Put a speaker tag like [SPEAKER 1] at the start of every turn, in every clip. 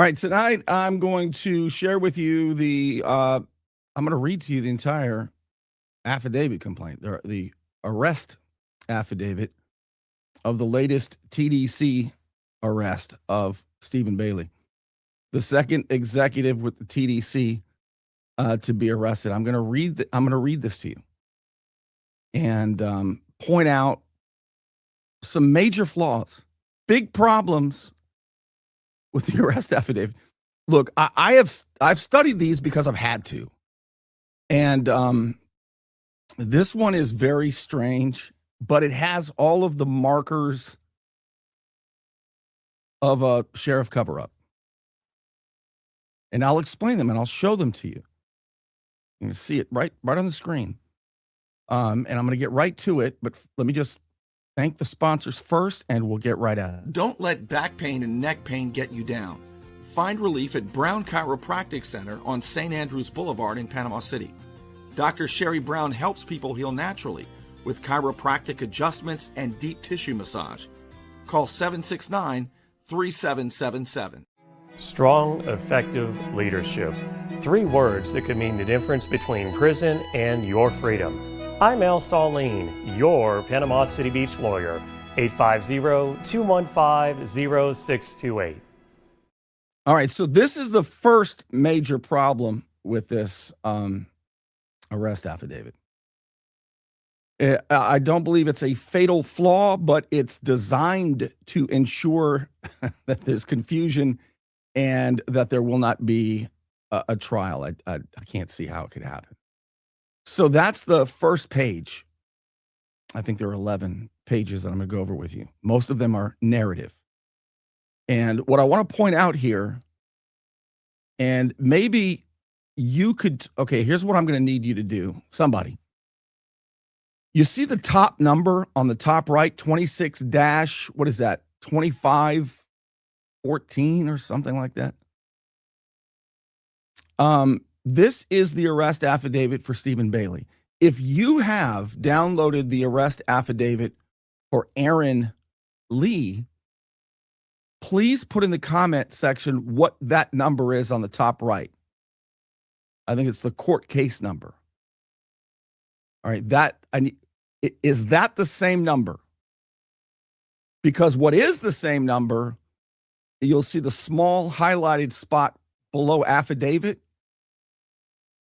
[SPEAKER 1] right, tonight I'm going to share with you I'm going to read to you the entire affidavit complaint, the arrest affidavit of the latest TDC arrest of Stephen Bailey, the second executive with the TDC to be arrested. I'm going to read this to you and point out some major flaws, big problems with the arrest affidavit. Look, I've studied these because I've had to, and this one is very strange, but it has all of the markers of a sheriff cover-up, and I'll explain them and I'll show them to you. You can see it right on the screen, and I'm going to get right to it. But let me just thank the sponsors first, and we'll get right at it.
[SPEAKER 2] Don't let back pain and neck pain get you down. Find relief at Brown Chiropractic Center on St. Andrews Boulevard in Panama City. Dr. Sherry Brown helps people heal naturally with chiropractic adjustments and deep tissue massage. Call 769-3777.
[SPEAKER 3] Strong, effective leadership. 3 words that could mean the difference between prison and your freedom. I'm Al Saleen, your Panama City Beach lawyer. 850-215-0628.
[SPEAKER 1] All right, so this is the first major problem with this arrest affidavit. I don't believe it's a fatal flaw, but it's designed to ensure that there's confusion and that there will not be a trial. I can't see how it could happen. So that's the first page. I think there are 11 pages that I'm going to go over with you. Most of them are narrative. And what I want to point out here, and maybe you could, okay, here's what I'm going to need you to do. Somebody. You see the top number on the top right, 26 dash, what is that? 2514 or something like that. This is the arrest affidavit for Stephen Bailey. If you have downloaded the arrest affidavit for Aaron Lee, please put in the comment section what that number is on the top right. I think it's the court case number. All right, is that the same number? Because what is the same number, you'll see the small highlighted spot below affidavit.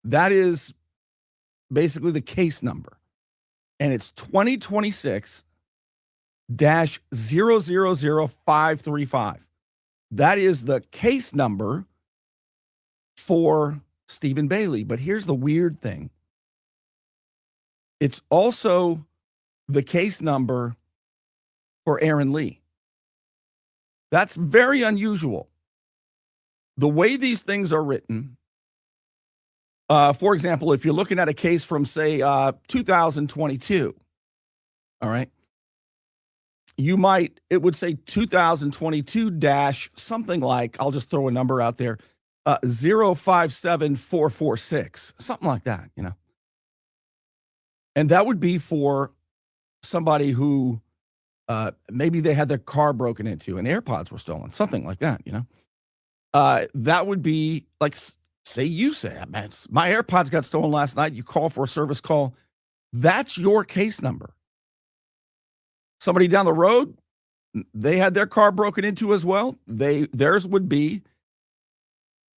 [SPEAKER 1] That is basically the case number. And it's 2026-000535. That is the case number for Stephen Bailey. But here's the weird thing. It's also the case number for Aaron Lee. That's very unusual. The way these things are written, for example, if you're looking at a case from, say, 2022, all right, it would say 2022 dash something like, I'll just throw a number out there, 057446, something like that, you know. And that would be for somebody who maybe they had their car broken into and AirPods were stolen, something like that, you know. That would be like, say you say, man, my AirPods got stolen last night. You call for a service call. That's your case number. Somebody down the road, they had their car broken into as well. Theirs would be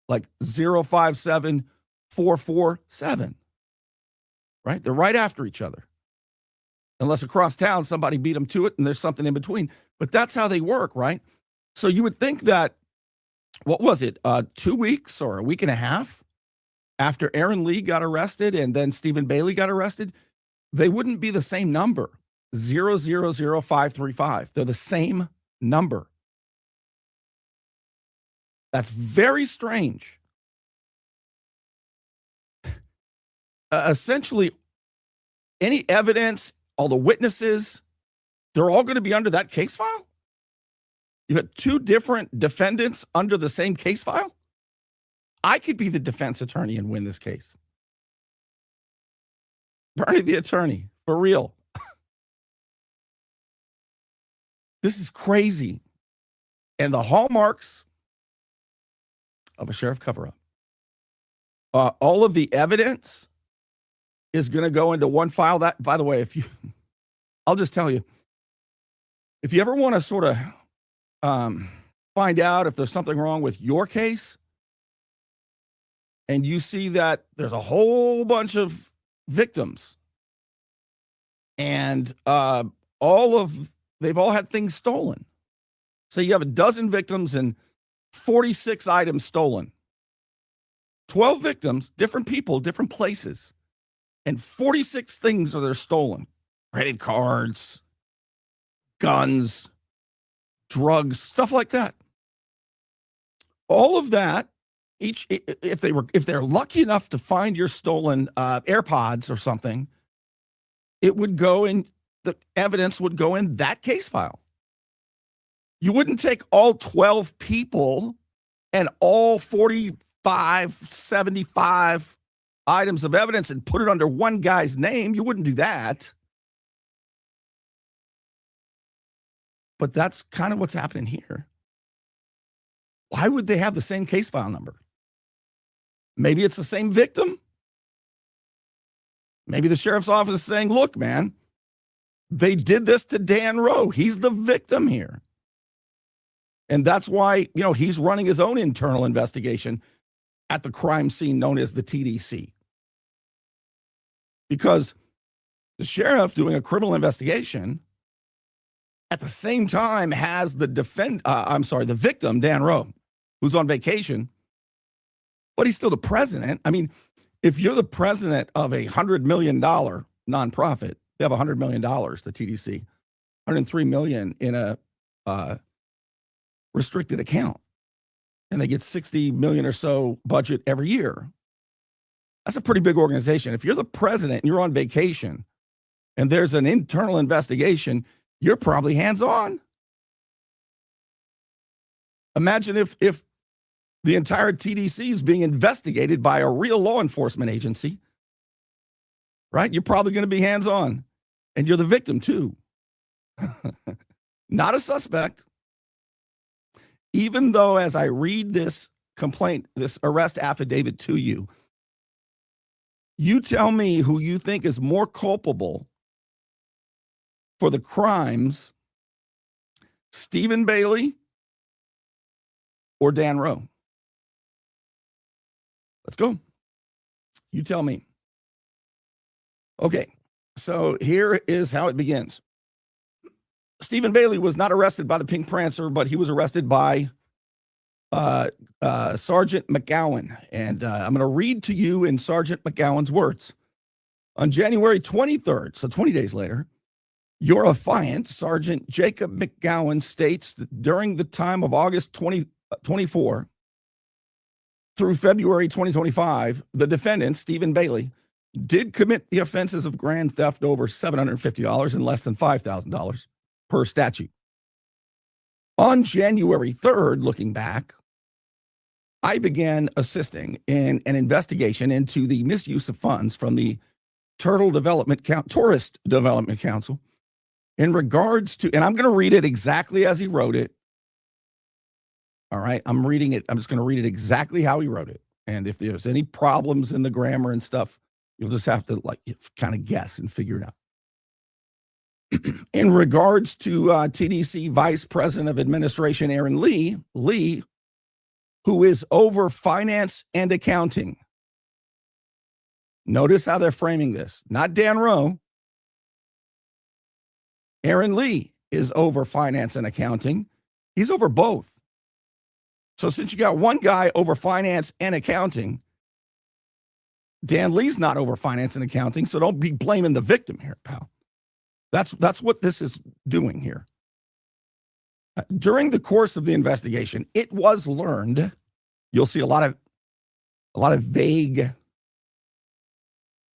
[SPEAKER 1] like 057447. Right? They're right after each other. Unless across town, somebody beat them to it and there's something in between. But that's how they work, right? So you would think that, what was it, 2 weeks or a week and a half after Aaron Lee got arrested and then Stephen Bailey got arrested, they wouldn't be the same number, 000535. They're the same number. That's very strange. Essentially, any evidence, all the witnesses, they're all going to be under that case file? You got 2 different defendants under the same case file? I could be the defense attorney and win this case. Bernie the attorney, for real. This is crazy. And the hallmarks of a sheriff cover-up. All of the evidence is going to go into one file. That, by the way, I'll just tell you, if you ever want to sort of find out if there's something wrong with your case, and you see that there's a whole bunch of victims, and they've all had things stolen. So you have a dozen victims and 46 items stolen. 12 victims, different people, different places, and 46 things are stolen. Credit cards, guns, drugs, stuff like that. All of that, if they're lucky enough to find your stolen AirPods or something, it would go in, the evidence would go in that case file. You wouldn't take all 12 people and all 45, 75 items of evidence and put it under one guy's name. You wouldn't do that. But that's kind of what's happening here. Why would they have the same case file number? Maybe it's the same victim. Maybe the sheriff's office is saying, look, man, they did this to Dan Rowe. He's the victim here. And that's why, he's running his own internal investigation at the crime scene known as the TDC. Because the sheriff doing a criminal investigation at the same time has the victim, Dan Rowe, who's on vacation, but he's still the president. I mean, if you're the president of a $100 million nonprofit, they have $100 million, the TDC, $103 million in a restricted account, and they get $60 million or so budget every year. That's a pretty big organization. If you're the president and you're on vacation and there's an internal investigation, you're probably hands-on. Imagine if the entire TDC is being investigated by a real law enforcement agency, right? You're probably going to be hands-on, and you're the victim too. Not a suspect. Even though, as I read this complaint, this arrest affidavit to you, you tell me who you think is more culpable for the crimes, Stephen Bailey or Dan Rowe. Let's go. You tell me. Okay, so here is how it begins. Stephen Bailey was not arrested by the Pink Prancer, but he was arrested by Sergeant McGowan. And I'm going to read to you in Sergeant McGowan's words. On January 23rd, so 20 days later, your affiant, Sergeant Jacob McGowan, states that during the time of August 2024 through February 2025, the defendant, Stephen Bailey, did commit the offenses of grand theft over $750 and less than $5,000 per statute. On January 3rd, looking back, I began assisting in an investigation into the misuse of funds from the Tourist Development Council in regards to, and I'm going to read it exactly as he wrote it. All right, I'm reading it. I'm just going to read it exactly how he wrote it. And if there's any problems in the grammar and stuff, you'll just have to kind of guess and figure it out. In regards to TDC Vice President of Administration Aaron Lee, who is over finance and accounting. Notice how they're framing this. Not Dan Rowe. Aaron Lee is over finance and accounting. He's over both. So since you got one guy over finance and accounting, Dan Lee's not over finance and accounting, so don't be blaming the victim here, pal. That's what this is doing here. During the course of the investigation, it was learned, you'll see a lot of vague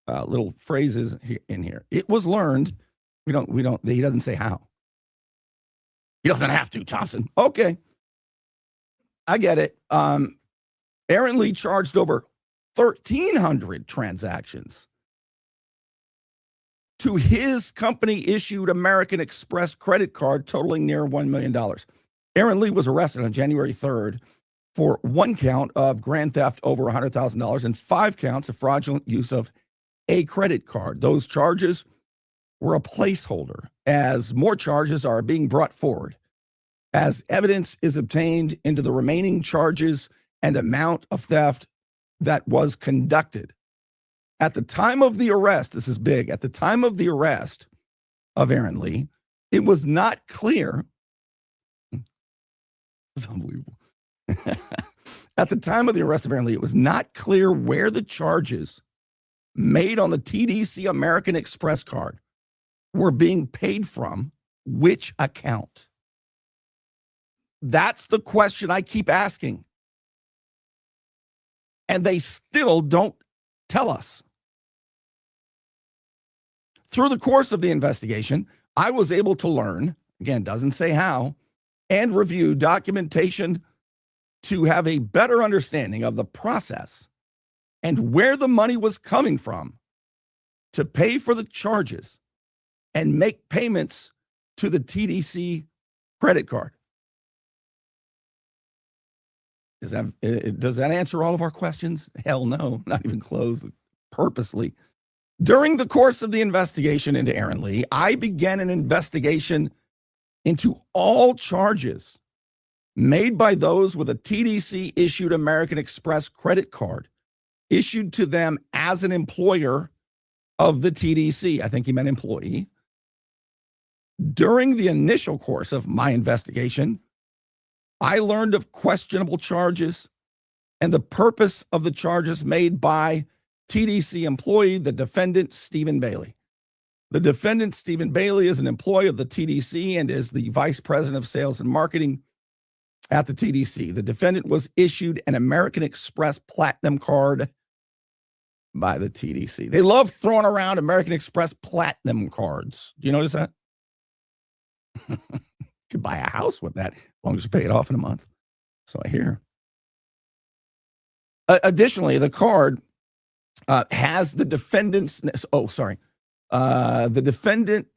[SPEAKER 1] little phrases in here. It was learned. He doesn't say how. He doesn't have to, Thompson. Okay. I get it. Aaron Lee charged over 1,300 transactions to his company-issued American Express credit card totaling near $1 million. Aaron Lee was arrested on January 3rd for 1 count of grand theft over $100,000 and 5 counts of fraudulent use of a credit card. Those charges were a placeholder as more charges are being brought forward. As evidence is obtained into the remaining charges and amount of theft that was conducted. At the time of the arrest, this is big, at the time of the arrest of Aaron Lee, it was not clear. It's unbelievable. At the time of the arrest of Aaron Lee, it was not clear where the charges made on the TDC American Express card were being paid from, which account. That's the question I keep asking. And they still don't tell us. Through the course of the investigation, I was able to learn, again, doesn't say how, and review documentation to have a better understanding of the process and where the money was coming from to pay for the charges and make payments to the TDC credit card. Does that answer all of our questions? Hell no, not even close, purposely. During the course of the investigation into Aaron Lee, I began an investigation into all charges made by those with a TDC issued American Express credit card issued to them as an employer of the TDC. I think he meant employee. During the initial course of my investigation, I learned of questionable charges and the purpose of the charges made by TDC employee, the defendant, Stephen Bailey. The defendant, Stephen Bailey, is an employee of the TDC and is the vice president of sales and marketing at the TDC. The defendant was issued an American Express Platinum card by the TDC. They love throwing around American Express Platinum cards. Do you notice that? You could buy a house with that as long as you pay it off in a month. So I hear. Additionally, the card has the defendant's. The defendant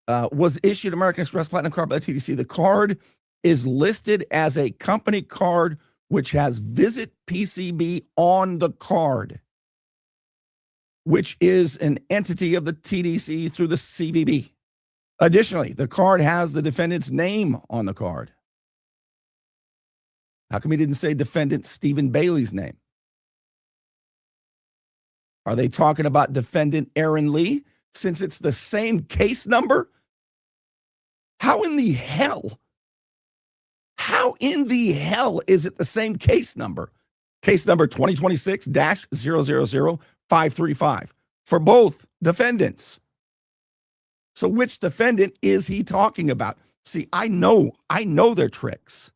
[SPEAKER 1] was issued American Express Platinum card by the TDC. The card is listed as a company card which has Visit PCB on the card, which is an entity of the TDC through the CVB. Additionally, the card has the defendant's name on the card. How come he didn't say defendant Stephen Bailey's name? Are they talking about defendant Aaron Lee since it's the same case number? How in the hell is it the same case number? Case number 2026-000535 for both defendants. So which defendant is he talking about? See, I know their tricks.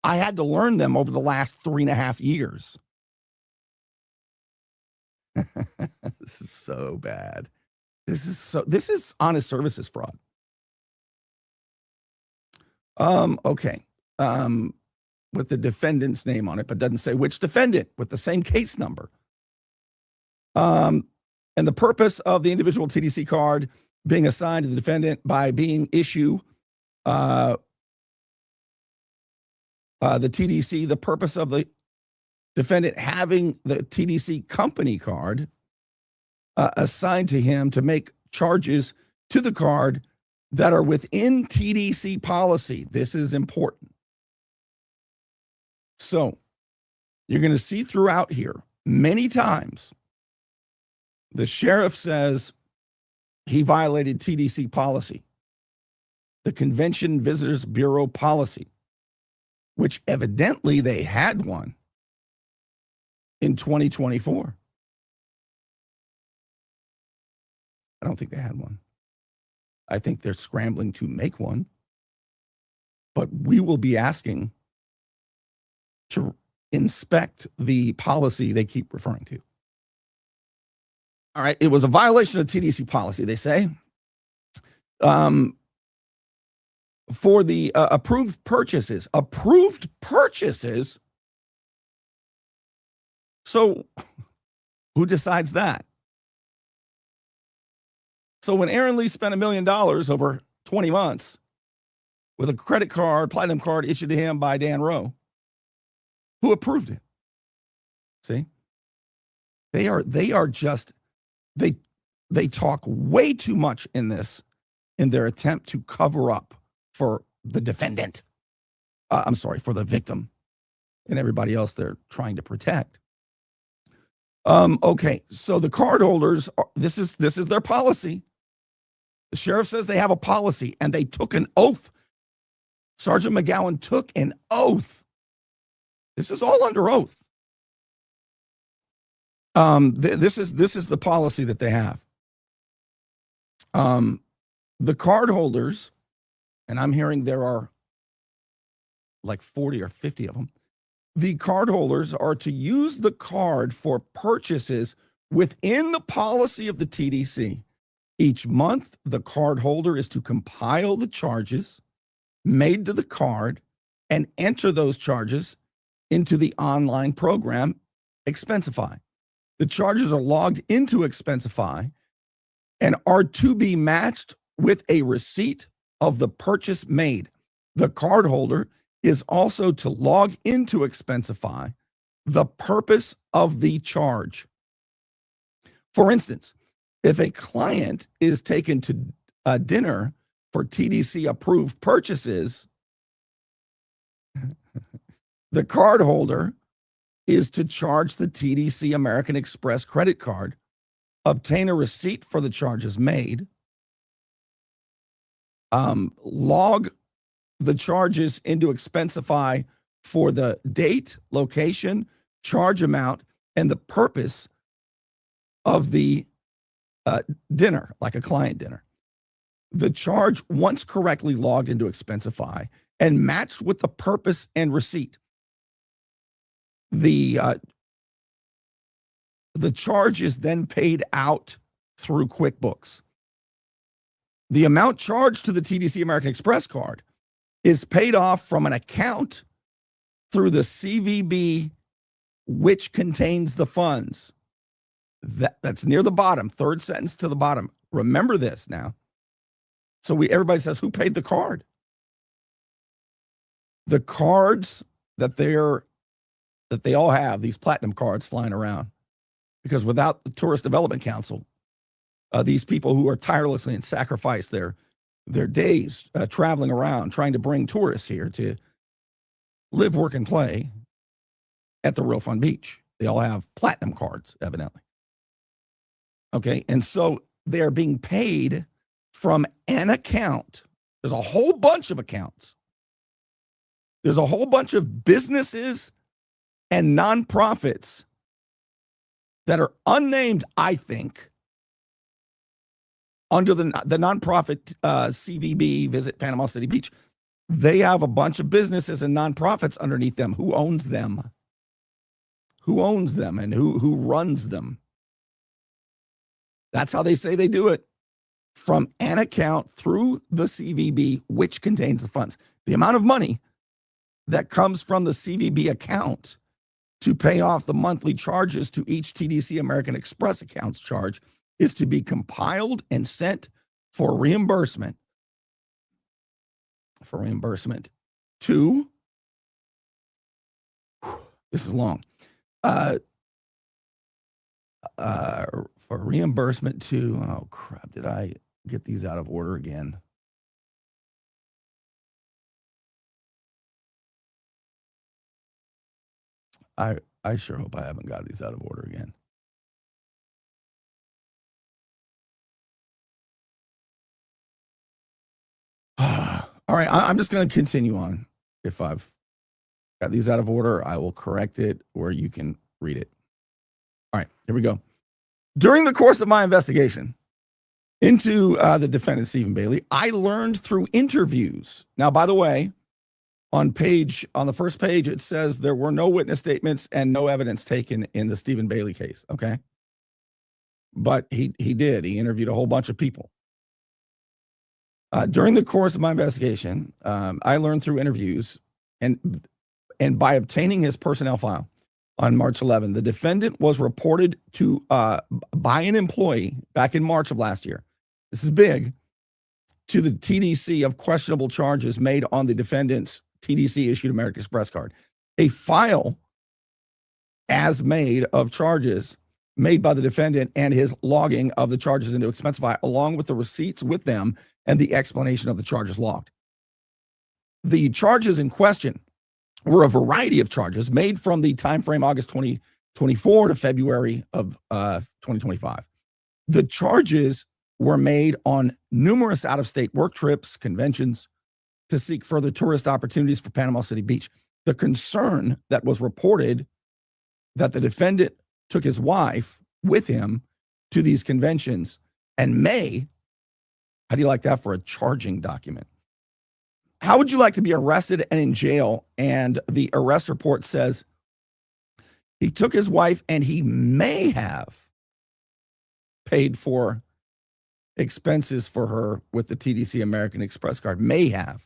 [SPEAKER 1] I had to learn them over the last 3.5 years. This is so bad. This is honest services fraud. Okay. With the defendant's name on it, but doesn't say which defendant with the same case number. And the purpose of the individual TDC card being assigned to the defendant by being issued the TDC, the purpose of the defendant having the TDC company card assigned to him to make charges to the card that are within TDC policy. This is important. So you're going to see throughout here many times the sheriff says he violated TDC policy, the Convention Visitors Bureau policy, which evidently they had one in 2024. I don't think they had one. I think they're scrambling to make one. But we will be asking to inspect the policy they keep referring to. All right, it was a violation of TDC policy, they say. For the approved purchases. So who decides that? So when Aaron Lee spent $1 million over 20 months with a credit card, platinum card issued to him by Dan Rowe, who approved it. See? They talk way too much in their attempt to cover up for the defendant. For the victim and everybody else they're trying to protect. Okay, so the cardholders, this is their policy. The sheriff says they have a policy, and they took an oath. Sergeant McGowan took an oath. This is all under oath. This is the policy that they have. The cardholders, and I'm hearing there are like 40 or 50 of them. The cardholders are to use the card for purchases within the policy of the TDC. Each month, the cardholder is to compile the charges made to the card and enter those charges into the online program Expensify. The charges are logged into Expensify and are to be matched with a receipt of the purchase made. The cardholder is also to log into Expensify the purpose of the charge. For instance, if a client is taken to dinner for TDC approved purchases, the cardholder is to charge the TDC American Express credit card, obtain a receipt for the charges made, log the charges into Expensify for the date, location, charge amount, and the purpose of the dinner, like a client dinner. The charge, once correctly logged into Expensify and matched with the purpose and receipt, the charge is then paid out through QuickBooks. The amount charged to the TDC American Express card is paid off from an account through the CVB, which contains the funds. That's near the bottom, third sentence to the bottom. Remember this now. So everybody says, who paid the card? The cards that they all have, these platinum cards flying around, because without the Tourist Development Council, these people who are tirelessly and sacrifice their days traveling around trying to bring tourists here to live, work, and play at the Real Fun Beach. They all have platinum cards, evidently. Okay, and so they're being paid from an account. There's a whole bunch of accounts. There's a whole bunch of businesses and nonprofits that are unnamed, I think, under the nonprofit CVB, Visit Panama City Beach. They have a bunch of businesses and nonprofits underneath them. Who owns them? Who owns them and who runs them? That's how they say they do it. From an account through the CVB, which contains the funds. The amount of money that comes from the CVB account to pay off the monthly charges to each TDC American Express accounts charge is to be compiled and sent for reimbursement. To, this is long, for reimbursement to, oh crap, did I get these out of order again? I sure hope I haven't got these out of order again. All right, I'm just going to continue on. If I've got these out of order, I will correct it, or you can read it. All right, here we go. During the course of my investigation into the defendant, Stephen Bailey, I learned through interviews. Now, by the way, on the first page, it says there were no witness statements and no evidence taken in the Stephen Bailey case, okay? But he did. He interviewed a whole bunch of people. During the course of my investigation, I learned through interviews and by obtaining his personnel file on March 11, the defendant was reported to by an employee back in March of last year. This is big. To the TDC of questionable charges made on the defendant's TDC issued American Express card. A file as made of charges made by the defendant and his logging of the charges into Expensify, along with the receipts with them and the explanation of the charges logged. The charges in question were a variety of charges made from the time frame August 2024 to February of 2025. The charges were made on numerous out-of-state work trips, conventions, to seek further tourist opportunities for Panama City Beach. The concern that was reported that the defendant took his wife with him to these conventions and may, how do you like that for a charging document? How would you like to be arrested and in jail? And the arrest report says he took his wife and he may have paid for expenses for her with the TDC American Express card, may have,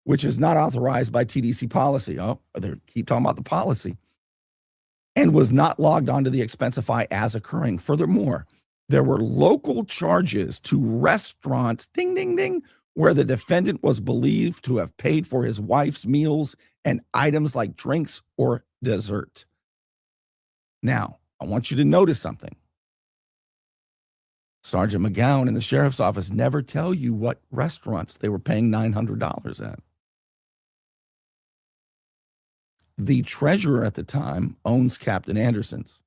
[SPEAKER 1] which is not authorized by TDC policy. Oh, they keep talking about the policy. And was not logged onto the Expensify as occurring. Furthermore, there were local charges to restaurants, ding, ding, ding, where the defendant was believed to have paid for his wife's meals and items like drinks or dessert. Now, I want you to notice something. Sergeant McGowan in the sheriff's office never tell you what restaurants they were paying $900 at. The treasurer at the time owns Captain Anderson's,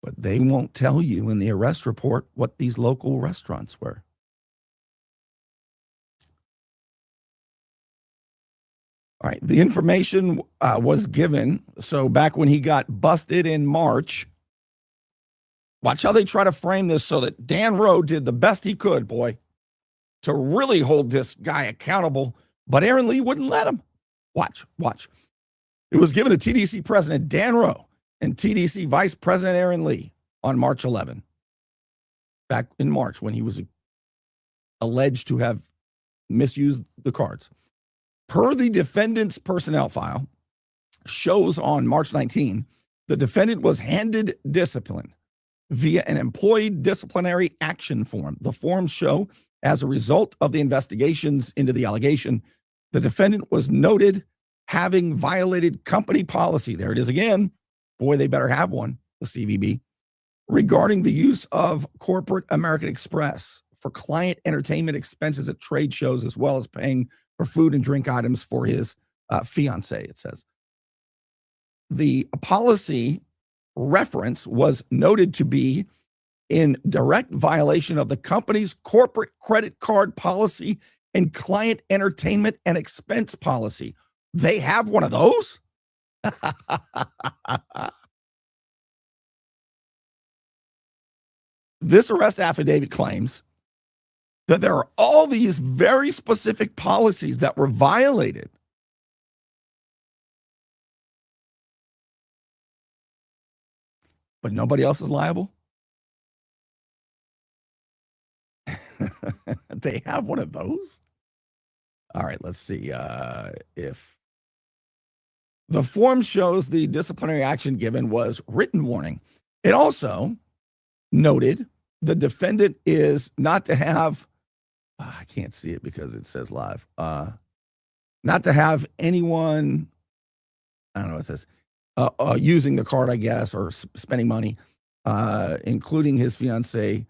[SPEAKER 1] but they won't tell you in the arrest report what these local restaurants were. All right, the information was given. So back when he got busted in March, watch how they try to frame this so that Dan Rowe did the best he could, boy, to really hold this guy accountable, but Aaron Lee wouldn't let him. Watch. It was given to TDC President Dan Rowe and TDC Vice President Aaron Lee on March 11, back in March when he was alleged to have misused the cards. Per the defendant's personnel file, shows on March 19, the defendant was handed discipline via an employee disciplinary action form. The forms show, as a result of the investigations into the allegation, the defendant was noted having violated company policy. There it is again. Boy, they better have one, the CVB, regarding the use of corporate American Express for client entertainment expenses at trade shows, as well as paying for food and drink items for his fiancée, it says. The policy reference was noted to be in direct violation of the company's corporate credit card policy and client entertainment and expense policy. They have one of those? This arrest affidavit claims that there are all these very specific policies that were violated. But nobody else is liable? They have one of those? All right, let's see if the form shows the disciplinary action given was written warning. It also noted the defendant is not to have, I can't see it because it says live, not to have anyone, I don't know what it says, using the card, I guess, or spending money, including his fiancee,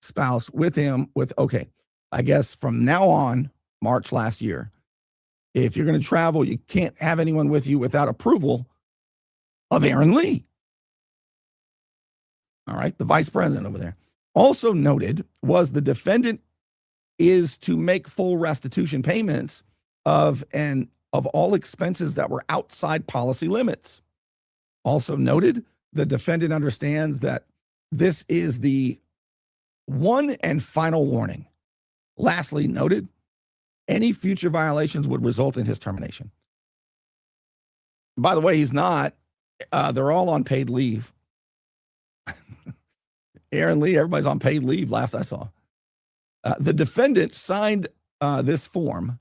[SPEAKER 1] spouse, with him, okay, I guess from now on, March last year, if you're going to travel, you can't have anyone with you without approval of Aaron Lee. All right, the vice president over there. Also noted was the defendant is to make full restitution payments of all expenses that were outside policy limits. Also noted, the defendant understands that this is the one and final warning. Lastly noted, any future violations would result in his termination. By the way, he's not. They're all on paid leave. Aaron Lee, everybody's on paid leave last I saw. The defendant signed this form.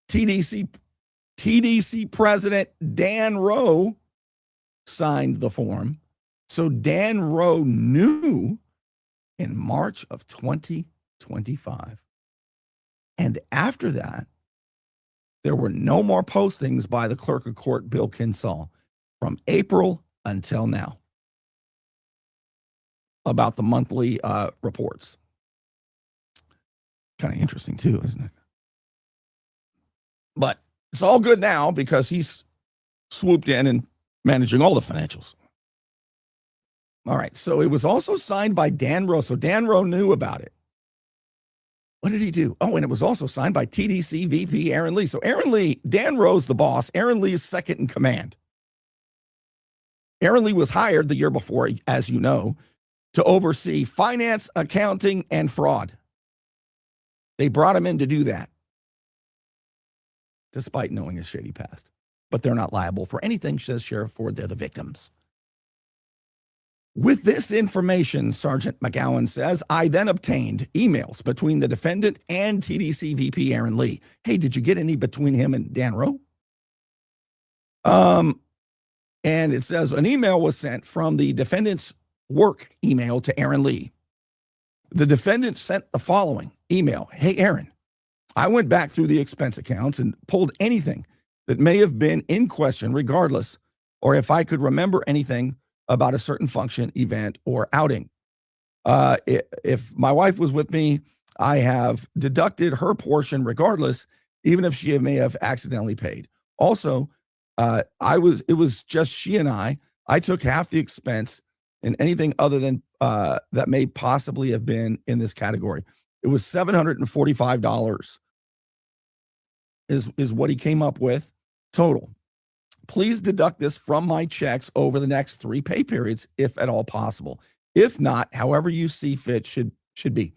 [SPEAKER 1] TDC President Dan Rowe signed the form. So Dan Rowe knew in March of 2025. And after that, there were no more postings by the clerk of court, Bill Kinsall. from April until now about the monthly reports. Kind of interesting too, isn't it? But it's all good now because he's swooped in and managing all the financials. All right, so it was also signed by Dan Rowe. So Dan Rowe knew about it. What did he do? Oh, and it was also signed by TDC VP Aaron Lee. So Aaron Lee, Dan Rowe's the boss. Aaron Lee is second in command. Aaron Lee was hired the year before, as you know, to oversee finance, accounting, and fraud. They brought him in to do that, despite knowing his shady past. But they're not liable for anything, says Sheriff Ford. They're the victims. With this information, Sergeant McGowan says, I then obtained emails between the defendant and TDC VP Aaron Lee. Hey, did you get any between him and Dan Rowe? And it says an email was sent from the defendant's work email to Aaron Lee. The defendant sent the following email. Hey, Aaron, I went back through the expense accounts and pulled anything that may have been in question regardless, or if I could remember anything about a certain function, event, or outing. If my wife was with me, I have deducted her portion regardless, even if she may have accidentally paid. Also, it was just she and I took half the expense in anything other than that may possibly have been in this category. It was $745 is what he came up with total. Please deduct this from my checks over the next 3 pay periods, if at all possible. If not, however you see fit should be.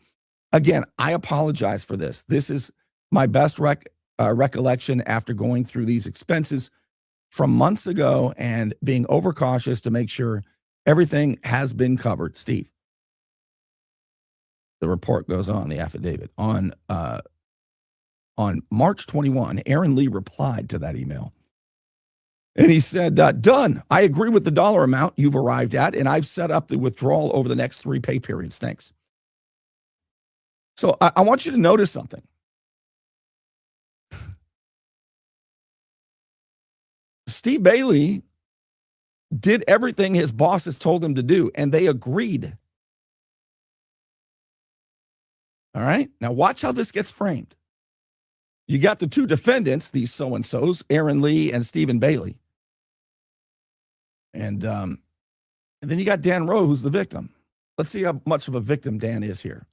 [SPEAKER 1] Again, I apologize for this. This is my best recollection after going through these expenses from months ago and being overcautious to make sure everything has been covered. Steve, the report goes on, the affidavit. On March 21, Aaron Lee replied to that email. And he said, done. I agree with the dollar amount you've arrived at, and I've set up the withdrawal over the next 3 pay periods. Thanks. So I want you to notice something. Steve Bailey did everything his bosses told him to do, and they agreed. All right? Now watch how this gets framed. You got the 2 defendants, these so-and-sos, Aaron Lee and Stephen Bailey. And then you got Dan Rowe, who's the victim. Let's see how much of a victim Dan is here.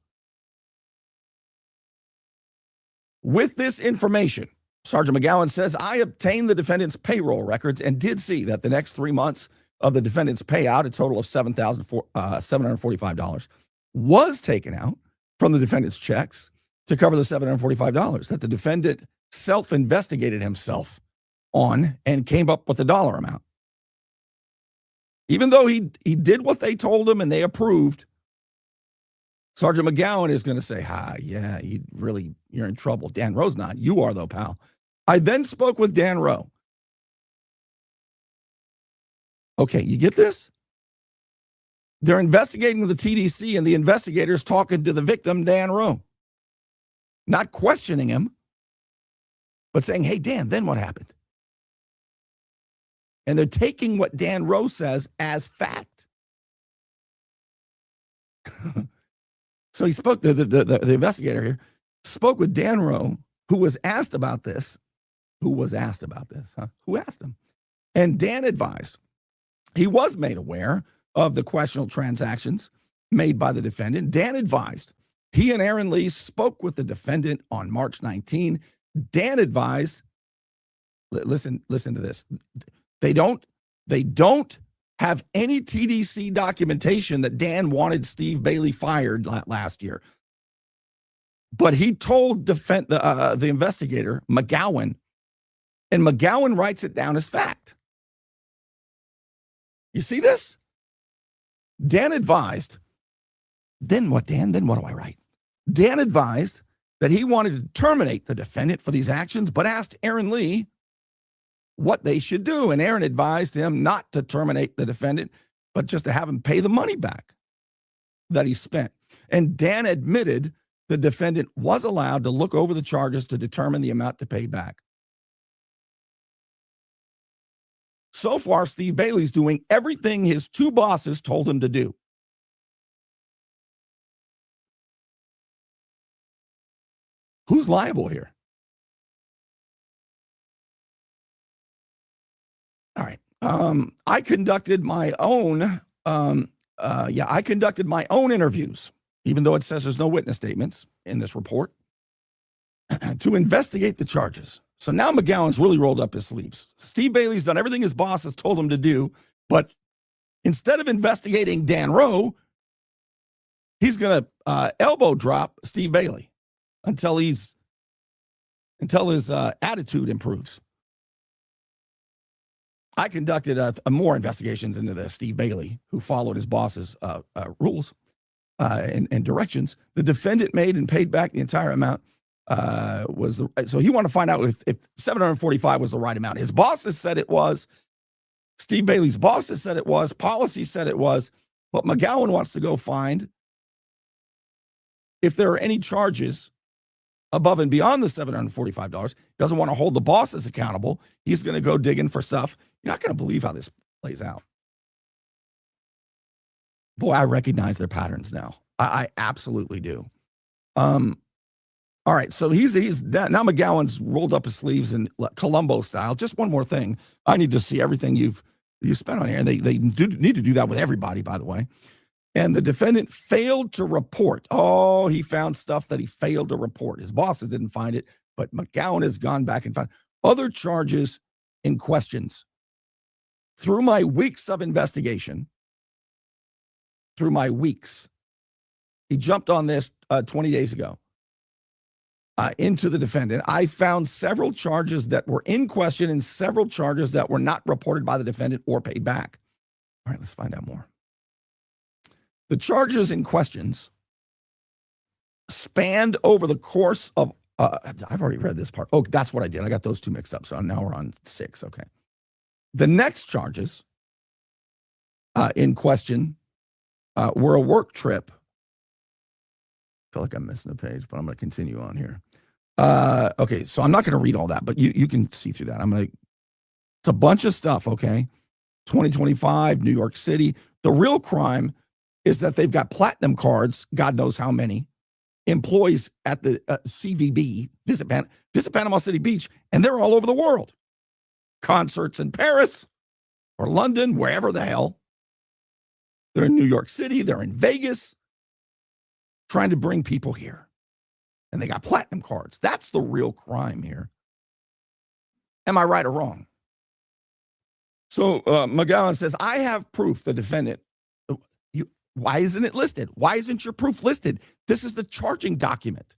[SPEAKER 1] With this information, Sergeant McGowan says, I obtained the defendant's payroll records and did see that the next 3 months of the defendant's payout, a total of $745, was taken out from the defendant's checks to cover the $745 that the defendant self-investigated himself on and came up with the dollar amount. Even though he did what they told him and they approved, Sergeant McGowan is going to say, yeah, you're in trouble. Dan Rowe's not. You are, though, pal. I then spoke with Dan Rowe. Okay, you get this? They're investigating the TDC, and the investigators talking to the victim, Dan Rowe. Not questioning him, but saying, hey, Dan, then what happened? And they're taking what Dan Rowe says as fact. So he spoke, the investigator here, spoke with Dan Rowe, who was asked about this. Who asked him? And Dan advised. He was made aware of the questionable transactions made by the defendant. Dan advised. He and Aaron Lee spoke with the defendant on March 19. Dan advised, listen to this. They don't have any TDC documentation that Dan wanted Steve Bailey fired last year. But he told the investigator, McGowan, and McGowan writes it down as fact. You see this? Dan advised. Then what, Dan? Then what do I write? Dan advised that he wanted to terminate the defendant for these actions, but asked Aaron Lee what they should do. And Aaron advised him not to terminate the defendant, but just to have him pay the money back that he spent. And Dan admitted the defendant was allowed to look over the charges to determine the amount to pay back. So far, Steve Bailey's doing everything his two bosses told him to do. Who's liable here? All right. I conducted my own. I conducted my own interviews, even though it says there's no witness statements in this report, to investigate the charges. So now McGowan's really rolled up his sleeves. Steve Bailey's done everything his bosses told him to do, but instead of investigating Dan Rowe, he's going to elbow drop Steve Bailey until his attitude improves. I conducted more investigations into the Steve Bailey, who followed his boss's rules and directions. The defendant made and paid back the entire amount. So he wanted to find out if $745 was the right amount. His bosses said it was. Steve Bailey's bosses said it was. Policy said it was. But McGowan wants to go find if there are any charges above and beyond the $745. Doesn't want to hold the bosses accountable. He's going to go digging for stuff. You're not going to believe how this plays out. Boy, I recognize their patterns now. I absolutely do. All right, so he's now McGowan's rolled up his sleeves in Columbo style. Just one more thing. I need to see everything you spent on here. And they do need to do that with everybody, by the way. And the defendant failed to report. Oh, he found stuff that he failed to report. His bosses didn't find it, but McGowan has gone back and found other charges in questions. Through my weeks of investigation, he jumped on this 20 days ago. Into the defendant, I found several charges that were in question and several charges that were not reported by the defendant or paid back. All right, let's find out more. The charges in questions spanned over the course of, I've already read this part. Oh, that's what I did. I got those two mixed up. So now we're on 6. Okay. The next charges in question were a work trip. I feel like I'm missing a page, but I'm going to continue on here. Okay, so I'm not going to read all that, but you can see through that. It's a bunch of stuff, okay? 2025, New York City. The real crime is that they've got platinum cards, God knows how many, employees at the CVB, Visit Panama City Beach, and they're all over the world. Concerts in Paris or London, wherever the hell. They're in New York City, they're in Vegas, trying to bring people here. And they got platinum cards. That's the real crime here. Am I right or wrong? So McGowan says, I have proof the defendant. Why isn't it listed? Why isn't your proof listed? This is the charging document.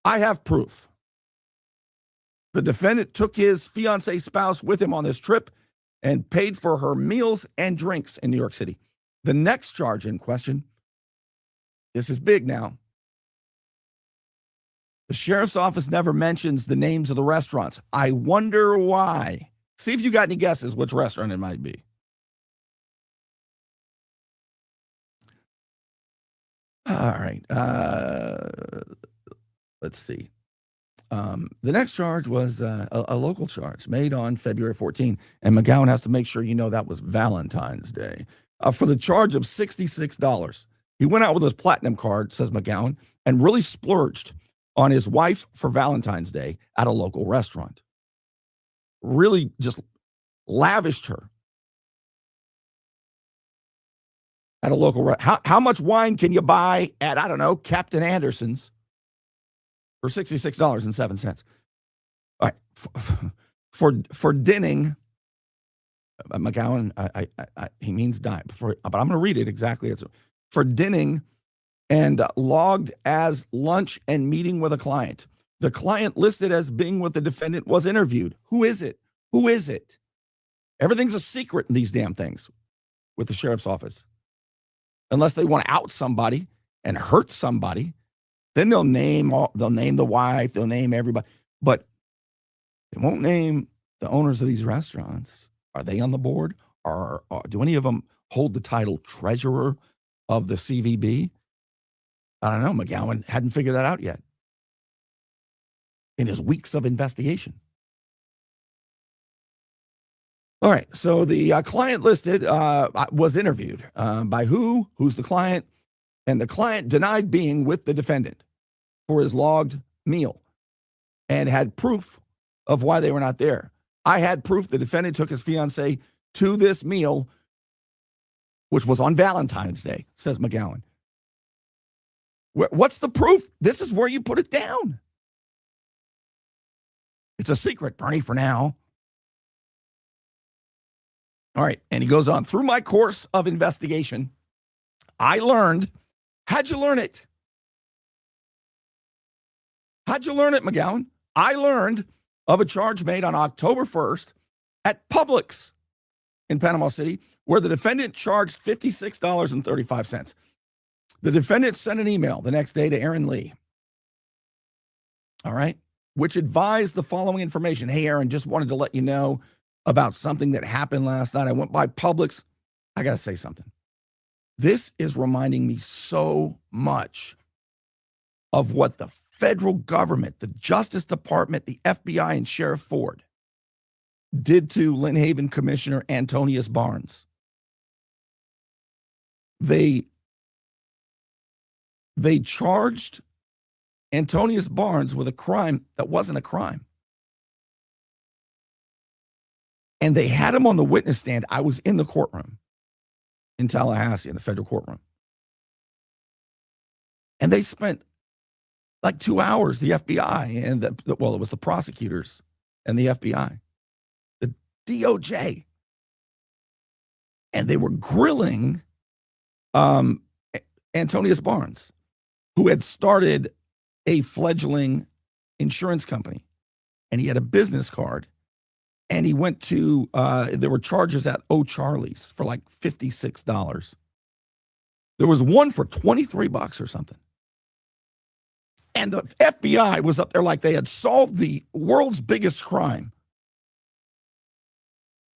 [SPEAKER 1] I have proof. The defendant took his fiancée spouse with him on this trip and paid for her meals and drinks in New York City. The next charge in question, this is big now. The sheriff's office never mentions the names of the restaurants. I wonder why. See if you got any guesses which restaurant it might be. All right. Let's see. The next charge was a local charge made on February 14. And McGowan has to make sure you know that was Valentine's Day. For the charge of $66. He went out with his platinum card, says McGowan, and really splurged on his wife for Valentine's Day at a local restaurant. Really just lavished her at a local restaurant. How much wine can you buy at, I don't know, Captain Anderson's for $66.07? All right. For dinning, McGowan, he means dine, but I'm going to read it exactly. It's for dinning and logged as lunch and meeting with a client. The client listed as being with the defendant was interviewed. Who is it? Who is it? Everything's a secret in these damn things with the sheriff's office. Unless they want to out somebody and hurt somebody, then they'll name the wife, they'll name everybody, but they won't name the owners of these restaurants. Are they on the board? Or do any of them hold the title treasurer of the CVB? I don't know. McGowan hadn't figured that out yet in his weeks of investigation. All right. So the client listed was interviewed by who? Who's the client? And the client denied being with the defendant for his logged meal and had proof of why they were not there. I had proof the defendant took his fiancee to this meal, which was on Valentine's Day, says McGowan. What's the proof? This is where you put it down. It's a secret, Bernie, for now. All right. And he goes on, through my course of investigation, I learned. How'd you learn it? How'd you learn it, McGowan? I learned of a charge made on October 1st at Publix in Panama City, where the defendant charged $56.35. The defendant sent an email the next day to Aaron Lee, all right, which advised the following information. Hey, Aaron, just wanted to let you know about something that happened last night. I went by Publix. I got to say something. This is reminding me so much of what the federal government, the Justice Department, the FBI, and Sheriff Ford did to Lynn Haven Commissioner Antonius Barnes. They charged Antonius Barnes with a crime that wasn't a crime. And they had him on the witness stand. I was in the courtroom in Tallahassee, in the federal courtroom. And they spent like 2 hours, the FBI and it was the prosecutors and the FBI, the DOJ. And they were grilling Antonius Barnes, who had started a fledgling insurance company. And he had a business card. And he went to, there were charges at O'Charlie's for like $56. There was one for $23 or something. And the FBI was up there like they had solved the world's biggest crime.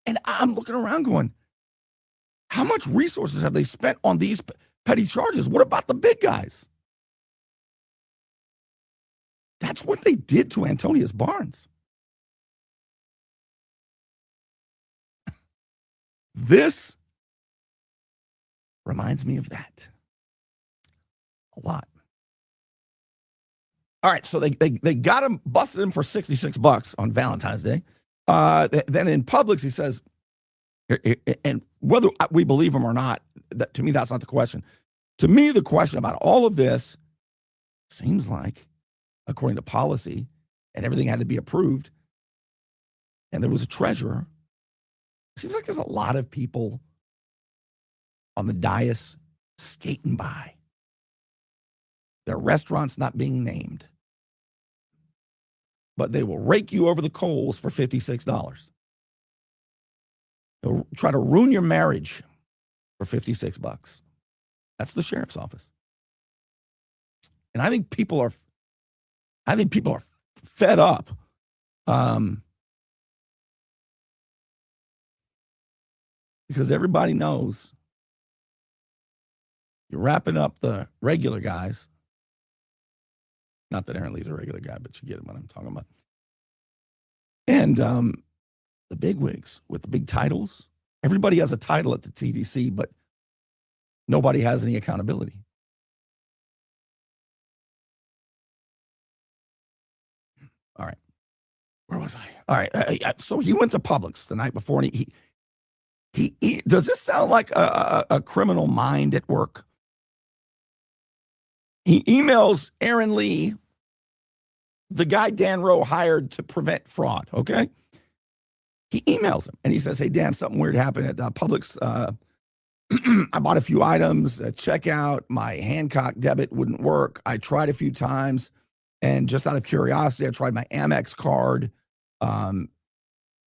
[SPEAKER 1] And I'm looking around going, how much resources have they spent on these petty charges? What about the big guys? That's what they did to Antonius Barnes. This reminds me of that a lot. All right, so they got him, busted him for $66 on Valentine's Day. Then in Publix, he says, and whether we believe him or not, that, to me, that's not the question. To me, the question about all of this seems like, according to policy, and everything had to be approved, and there was a treasurer. Seems like there's a lot of people on the dais skating by. Their restaurants not being named. But they will rake you over the coals for $56. They'll try to ruin your marriage for $56. That's the sheriff's office. And I think people are fed up. Because everybody knows you're wrapping up the regular guys. Not that Aaron Lee's a regular guy, but you get what I'm talking about. And the bigwigs with the big titles. Everybody has a title at the TDC, but nobody has any accountability. All right. Where was I? All right. So he went to Publix the night before, and he does this sound like a criminal mind at work? He emails Aaron Lee, the guy Dan Rowe hired to prevent fraud, okay? He emails him, and he says, hey, Dan, something weird happened at Publix. I bought a few items at checkout. My Hancock debit wouldn't work. I tried a few times, and just out of curiosity, I tried my Amex card.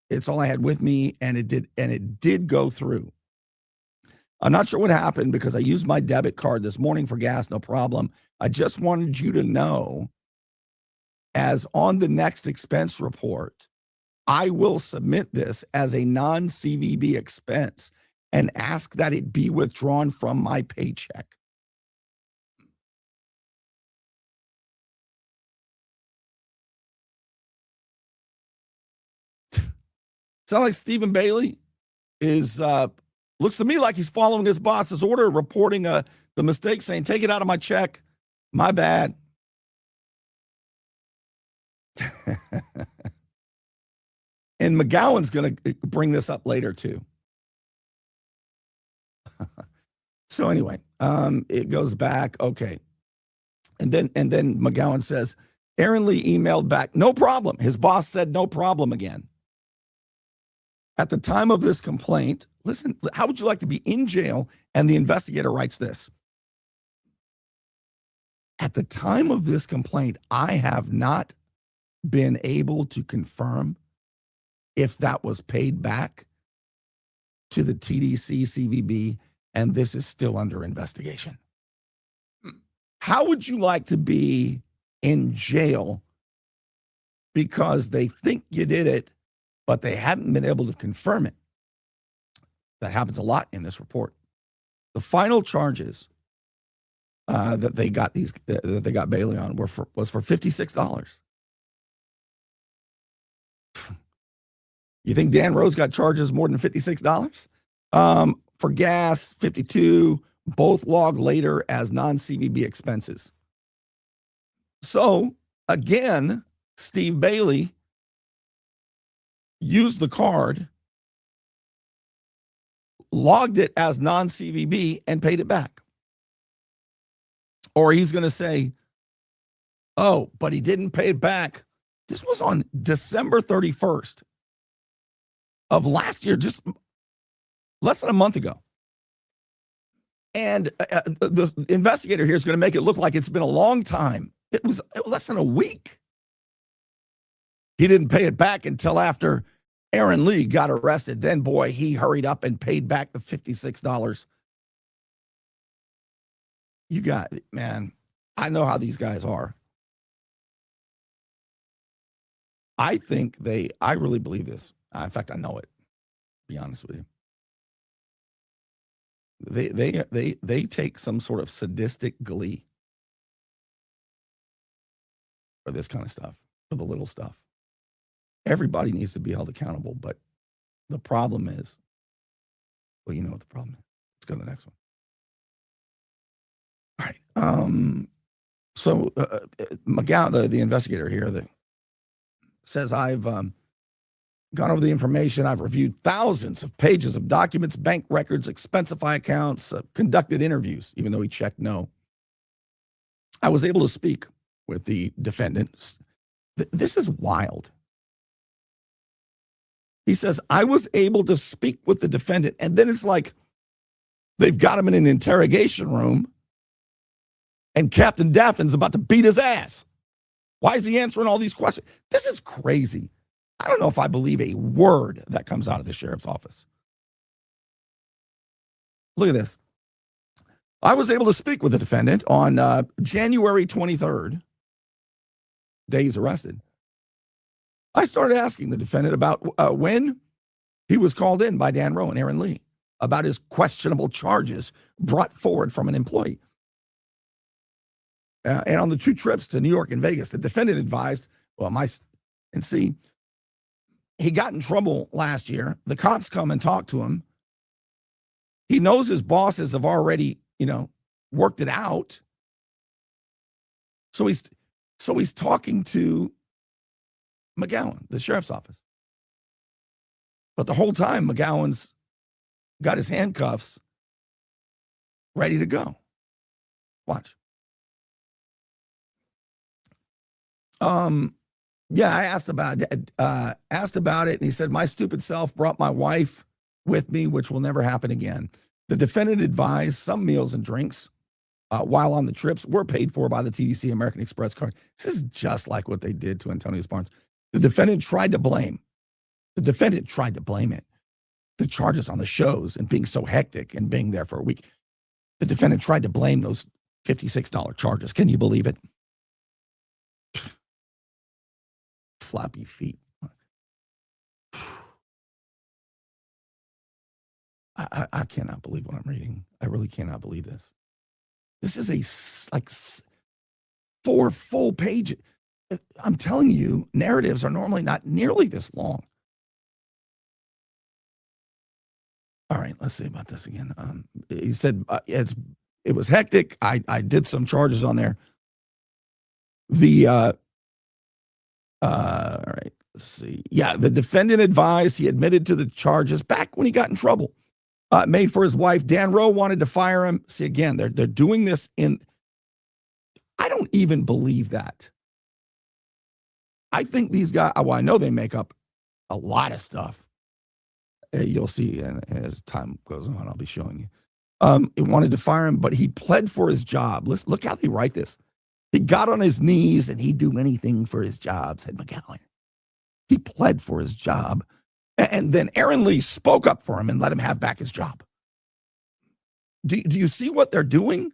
[SPEAKER 1] It's all I had with me, and it did go through. I'm not sure what happened because I used my debit card this morning for gas, no problem. I just wanted you to know, as on the next expense report, I will submit this as a non-CVB expense and ask that it be withdrawn from my paycheck. Sound like Stephen Bailey is looks to me like he's following his boss's order, reporting the mistake, saying, take it out of my check. My bad. And McGowan's going to bring this up later too. So anyway, it goes back. Okay. And then McGowan says, Aaron Lee emailed back, no problem. His boss said no problem again. At the time of this complaint, listen, how would you like to be in jail? And the investigator writes this. At the time of this complaint, I have not been able to confirm if that was paid back to the TDC CVB, and this is still under investigation. How would you like to be in jail because they think you did it, but they haven't been able to confirm it? That happens a lot in this report. The final charges that they got Bailey on was for $56. You think Dan Rose got charges more than $56? For gas, $52, both logged later as non-CVB expenses. So again, Steve Bailey used the card, logged it as non-CVB, and paid it back. Or he's going to say, oh, but he didn't pay it back. This was on December 31st of last year, just less than a month ago. And the investigator here is going to make it look like it's been a long time. It was less than a week. He didn't pay it back until after Aaron Lee got arrested. Then, boy, he hurried up and paid back the $56. You got it, man. I know how these guys are. I really believe this. In fact, I know it, to be honest with you. They take some sort of sadistic glee for this kind of stuff, for the little stuff. Everybody needs to be held accountable, but the problem is, well, you know what the problem is. Let's go to the next one. All right. So McGowan, the investigator here, says, I've gone over the information. I've reviewed thousands of pages of documents, bank records, Expensify accounts, conducted interviews, even though he checked no. I was able to speak with the defendant. This is wild. He says, I was able to speak with the defendant. And then it's like they've got him in an interrogation room and Captain Daffin's about to beat his ass. Why is he answering all these questions? This is crazy. I don't know if I believe a word that comes out of the sheriff's office. Look at this. I was able to speak with the defendant on January 23rd, day he's arrested. I started asking the defendant about when he was called in by Dan Rowe and Aaron Lee about his questionable charges brought forward from an employee. And on the 2 trips to New York and Vegas, the defendant advised, he got in trouble last year. The cops come and talk to him. He knows his bosses have already, worked it out. So he's talking to McGowan, the sheriff's office. But the whole time, McGowan's got his handcuffs ready to go. Watch. Yeah, I asked about it, and he said, my stupid self brought my wife with me, which will never happen again. The defendant advised some meals and drinks while on the trips were paid for by the TDC American Express card. This is just like what they did to Antonius Barnes. The defendant tried to blame it. The charges on the shows and being so hectic and being there for a week. The defendant tried to blame those $56 charges. Can you believe it? Floppy feet. I cannot believe what I'm reading. I really cannot believe this. This is like 4 full pages. I'm telling you, narratives are normally not nearly this long. All right, let's see about this again. He said it was hectic. I did some charges on there. All right, let's see. Yeah, the defendant advised he admitted to the charges back when he got in trouble. Made for his wife. Dan Rowe wanted to fire him. See, again, they're doing this in. I don't even believe that. I think these guys. Well, I know they make up a lot of stuff. You'll see, and as time goes on, I'll be showing you. He wanted to fire him, but he pled for his job. Listen, look how they write this. He got on his knees and he'd do anything for his job, said McGowan. He pled for his job. And then Aaron Lee spoke up for him and let him have back his job. Do you see what they're doing?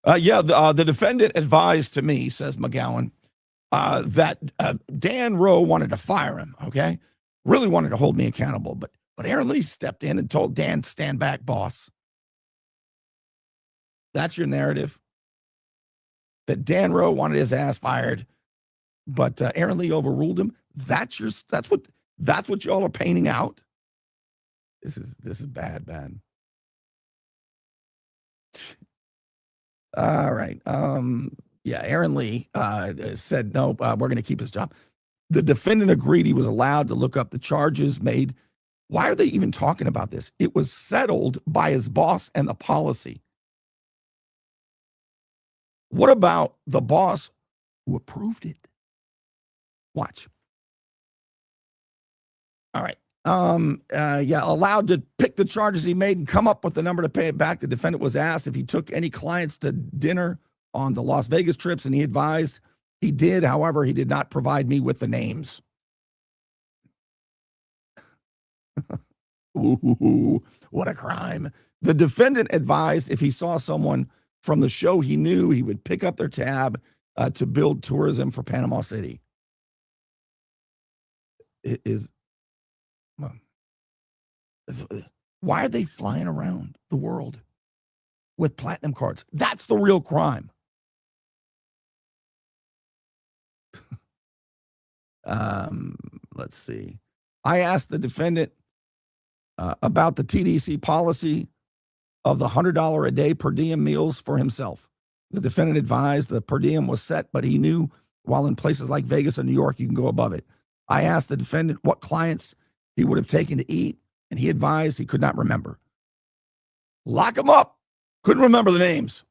[SPEAKER 1] The defendant advised to me, says McGowan, that Dan Rowe wanted to fire him, okay? Really wanted to hold me accountable, but Aaron Lee stepped in and told Dan, stand back, boss. That's your narrative? That Dan Rowe wanted his ass fired, but Aaron Lee overruled him? That's what y'all are painting out? This is bad. All right. Aaron Lee said, no, we're going to keep his job. The defendant agreed he was allowed to look up the charges made. Why are they even talking about this? It was settled by his boss and the policy. What about the boss who approved it? Watch. All right. Allowed to pick the charges he made and come up with the number to pay it back. The defendant was asked if he took any clients to dinner on the Las Vegas trips, and he advised he did. However, he did not provide me with the names. Ooh, what a crime. The defendant advised if he saw someone from the show he knew, he would pick up their tab to build tourism for Panama City. Why are they flying around the world with platinum cards? That's the real crime. Let's see. I asked the defendant about the TDC policy of the $100 a day per diem meals for himself. The defendant advised the per diem was set, but he knew while in places like Vegas and New York, you can go above it. I asked the defendant what clients he would have taken to eat, and he advised he could not remember. Lock him up. Couldn't remember the names.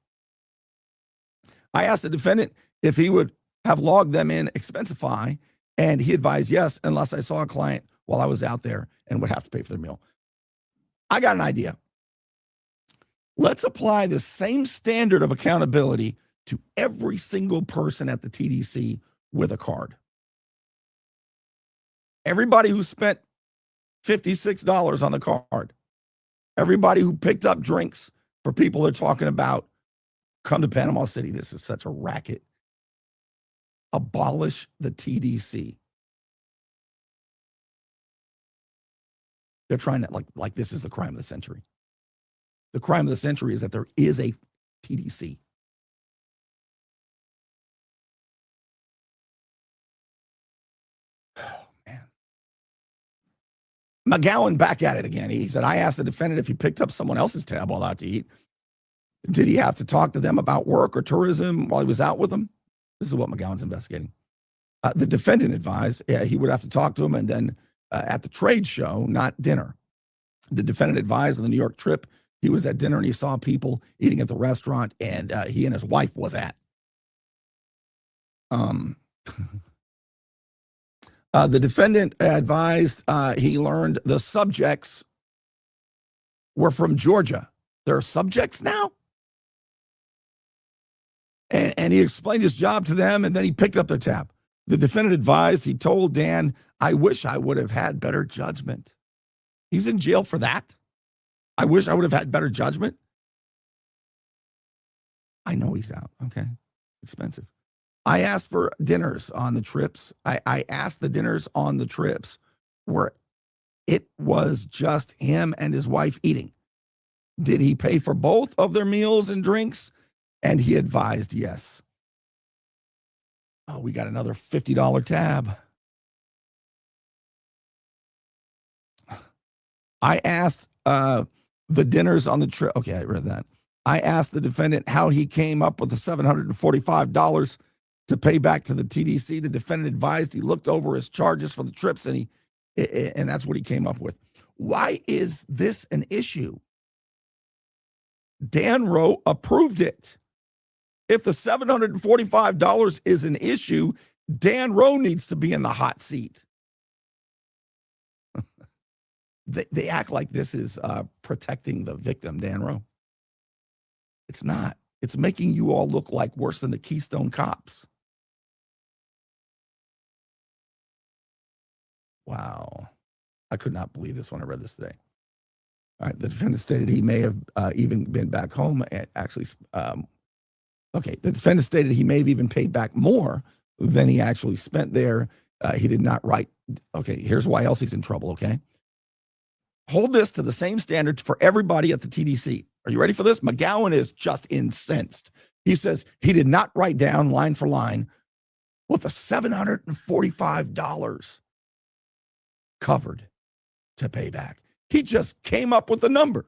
[SPEAKER 1] I asked the defendant if he would have logged them in Expensify, and he advised yes, unless I saw a client while I was out there and would have to pay for their meal. I got an idea. Let's apply the same standard of accountability to every single person at the TDC with a card. Everybody who spent $56 on the card. Everybody who picked up drinks for people they're talking about, come to Panama City. This is such a racket. Abolish the TDC. They're trying to, like this is the crime of the century. The crime of the century is that there is a TDC. Oh, man. McGowan back at it again. He said, I asked the defendant if he picked up someone else's tab while out to eat. Did he have to talk to them about work or tourism while he was out with them? This is what McGowan's investigating. The defendant advised he would have to talk to him and then at the trade show, not dinner. The defendant advised on the New York trip, he was at dinner and he saw people eating at the restaurant, and he and his wife was at. The defendant advised he learned the subjects were from Georgia. There are subjects now? And he explained his job to them, and then he picked up their tab. The defendant advised, he told Dan, I wish I would have had better judgment. He's in jail for that. I wish I would have had better judgment. I know he's out. Okay. Expensive. I asked for dinners on the trips. I asked the dinners on the trips where it was just him and his wife eating. Did he pay for both of their meals and drinks? And he advised yes. Oh, we got another $50 tab. I asked the dinners on the trip. Okay, I read that. I asked the defendant how he came up with the $745 to pay back to the TDC. The defendant advised he looked over his charges for the trips, and that's what he came up with. Why is this an issue? Dan Rowe approved it. If the $745 is an issue, Dan Rowe needs to be in the hot seat. They act like this is protecting the victim, Dan Rowe. It's not. It's making you all look like worse than the Keystone Cops. Wow. I could not believe this when I read this today. All right. The defendant stated he may have even been back home. Actually, the defendant stated he may have even paid back more than he actually spent there. He did not write. Okay, here's why else he's in trouble, okay? Hold this to the same standards for everybody at the TDC. Are you ready for this? McGowan is just incensed. He says he did not write down line for line what the $745 covered to pay back. He just came up with the number.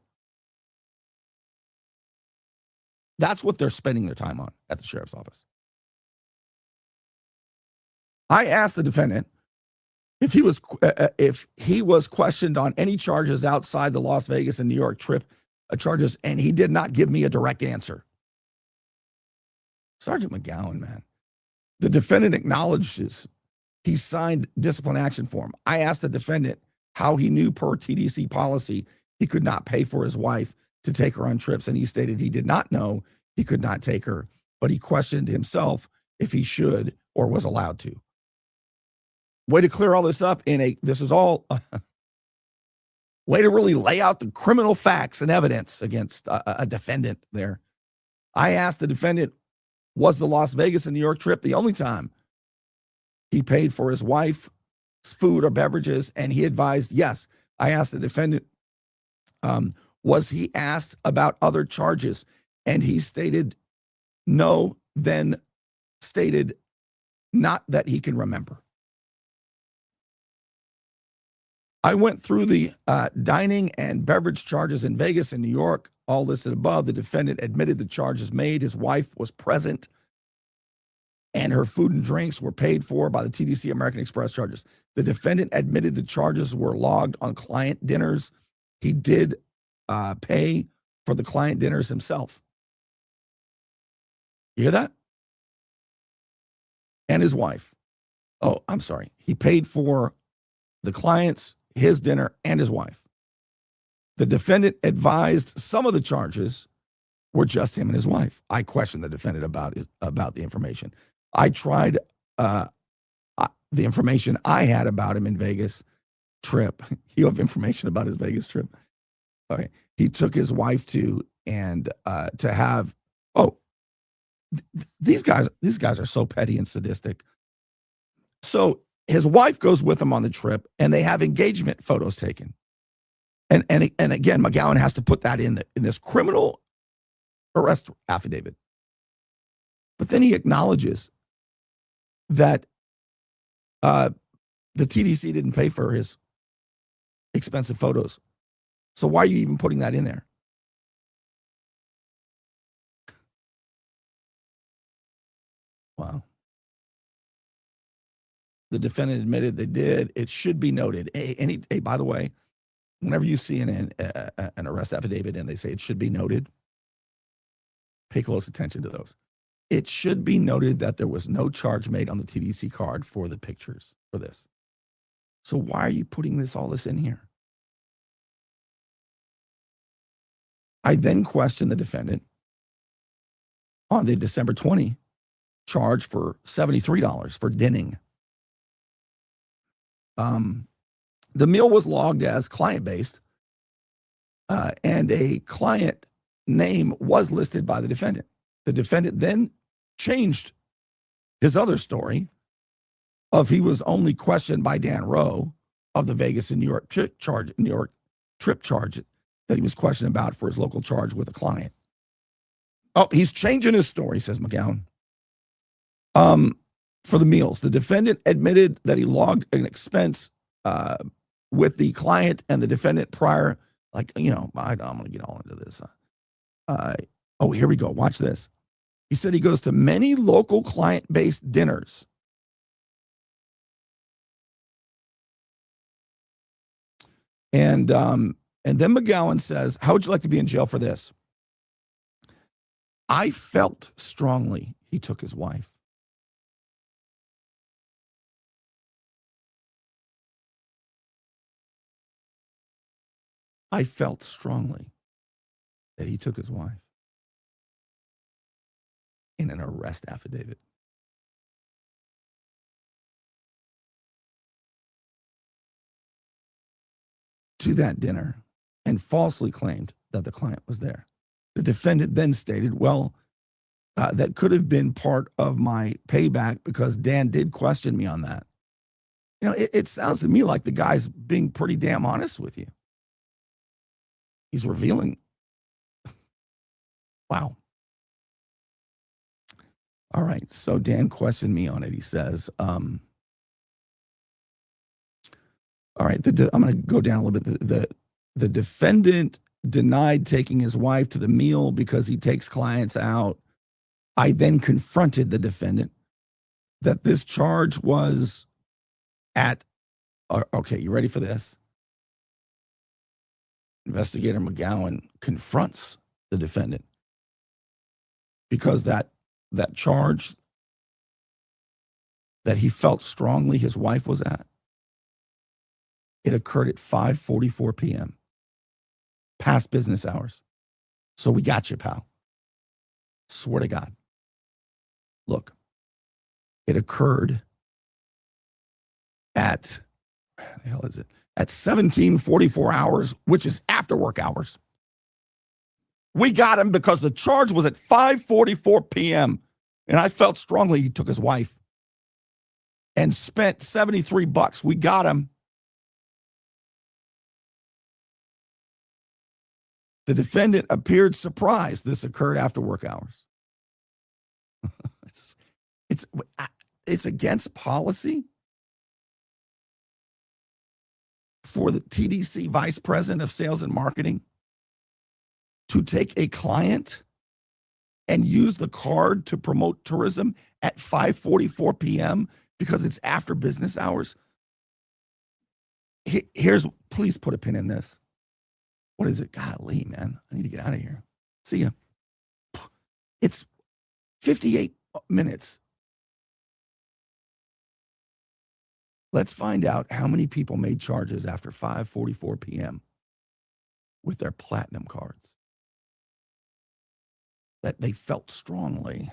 [SPEAKER 1] That's what they're spending their time on at the sheriff's office. I asked the defendant if he was questioned on any charges outside the Las Vegas and New York trip charges, and he did not give me a direct answer. Sergeant McGowan, man. The defendant acknowledges he signed discipline action form. I asked the defendant how he knew per TDC policy he could not pay for his wife to take her on trips, and he stated he did not know he could not take her, but he questioned himself if he should or was allowed to. Way to clear all this up this is all way to really lay out the criminal facts and evidence against a defendant there. I asked the defendant, was the Las Vegas and New York trip the only time he paid for his wife's food or beverages? And he advised, yes. I asked the defendant, was he asked about other charges? And he stated no, then stated not that he can remember. I went through the dining and beverage charges in Vegas and New York, all listed above. The defendant admitted the charges made. His wife was present, and her food and drinks were paid for by the TDC American Express charges. The defendant admitted the charges were logged on client dinners. He did pay for the client dinners himself. You hear that? And his wife. Oh, I'm sorry. He paid for the clients, his dinner, and his wife. The defendant advised some of the charges were just him and his wife. I questioned the defendant about the information. I tried the information I had about him in Vegas trip. You have information about his Vegas trip? Okay. He took his wife to have, these guys are so petty and sadistic. So his wife goes with him on the trip, and they have engagement photos taken. And again, McGowan has to put that in this criminal arrest affidavit. But then he acknowledges that the TDC didn't pay for his expensive photos. So why are you even putting that in there? Wow. The defendant admitted they did. It should be noted. Hey, by the way, whenever you see an arrest affidavit and they say it should be noted, pay close attention to those. It should be noted that there was no charge made on the TDC card for the pictures for this. So why are you putting all this in here? I then questioned the defendant on the December 20 charge for $73 for dinning. The meal was logged as client-based, and a client name was listed by the defendant. The defendant then changed his other story of he was only questioned by Dan Rowe of the Vegas and New York trip charge that he was questioned about for his local charge with a client. Oh, he's changing his story, says McGowan. For the meals, the defendant admitted that he logged an expense with the client and the defendant prior. Like, I'm going to get all into this. Oh, here we go. Watch this. He said he goes to many local client-based dinners. And then McGowan says, how would you like to be in jail for this? I felt strongly he took his wife. I felt strongly that he took his wife in an arrest affidavit. To that dinner and falsely claimed that the client was there. The defendant then stated, well, that could have been part of my payback because Dan did question me on that. It sounds to me like the guy's being pretty damn honest with you. He's revealing. Wow. All right. So Dan questioned me on it. He says, all right, I'm going to go down a little bit. The defendant denied taking his wife to the meal because he takes clients out. I then confronted the defendant that this charge was at, okay, you ready for this? Investigator McGowan confronts the defendant because that charge that he felt strongly his wife was at, it occurred at 5:44 p.m., past business hours. So we got you, pal. Swear to God. Look, it occurred at, what the hell is it? At 17:44 hours, which is after work hours. We got him because the charge was at 5:44 p.m. And I felt strongly he took his wife and spent $73. We got him. The defendant appeared surprised this occurred after work hours. It's against policy for the TDC vice president of sales and marketing to take a client and use the card to promote tourism at 5:44 p.m. because it's after business hours. Please put a pin in this. What is it? Golly, man, I need to get out of here. See ya. It's 58 minutes. Let's find out how many people made charges after 5:44 p.m. with their platinum cards that they felt strongly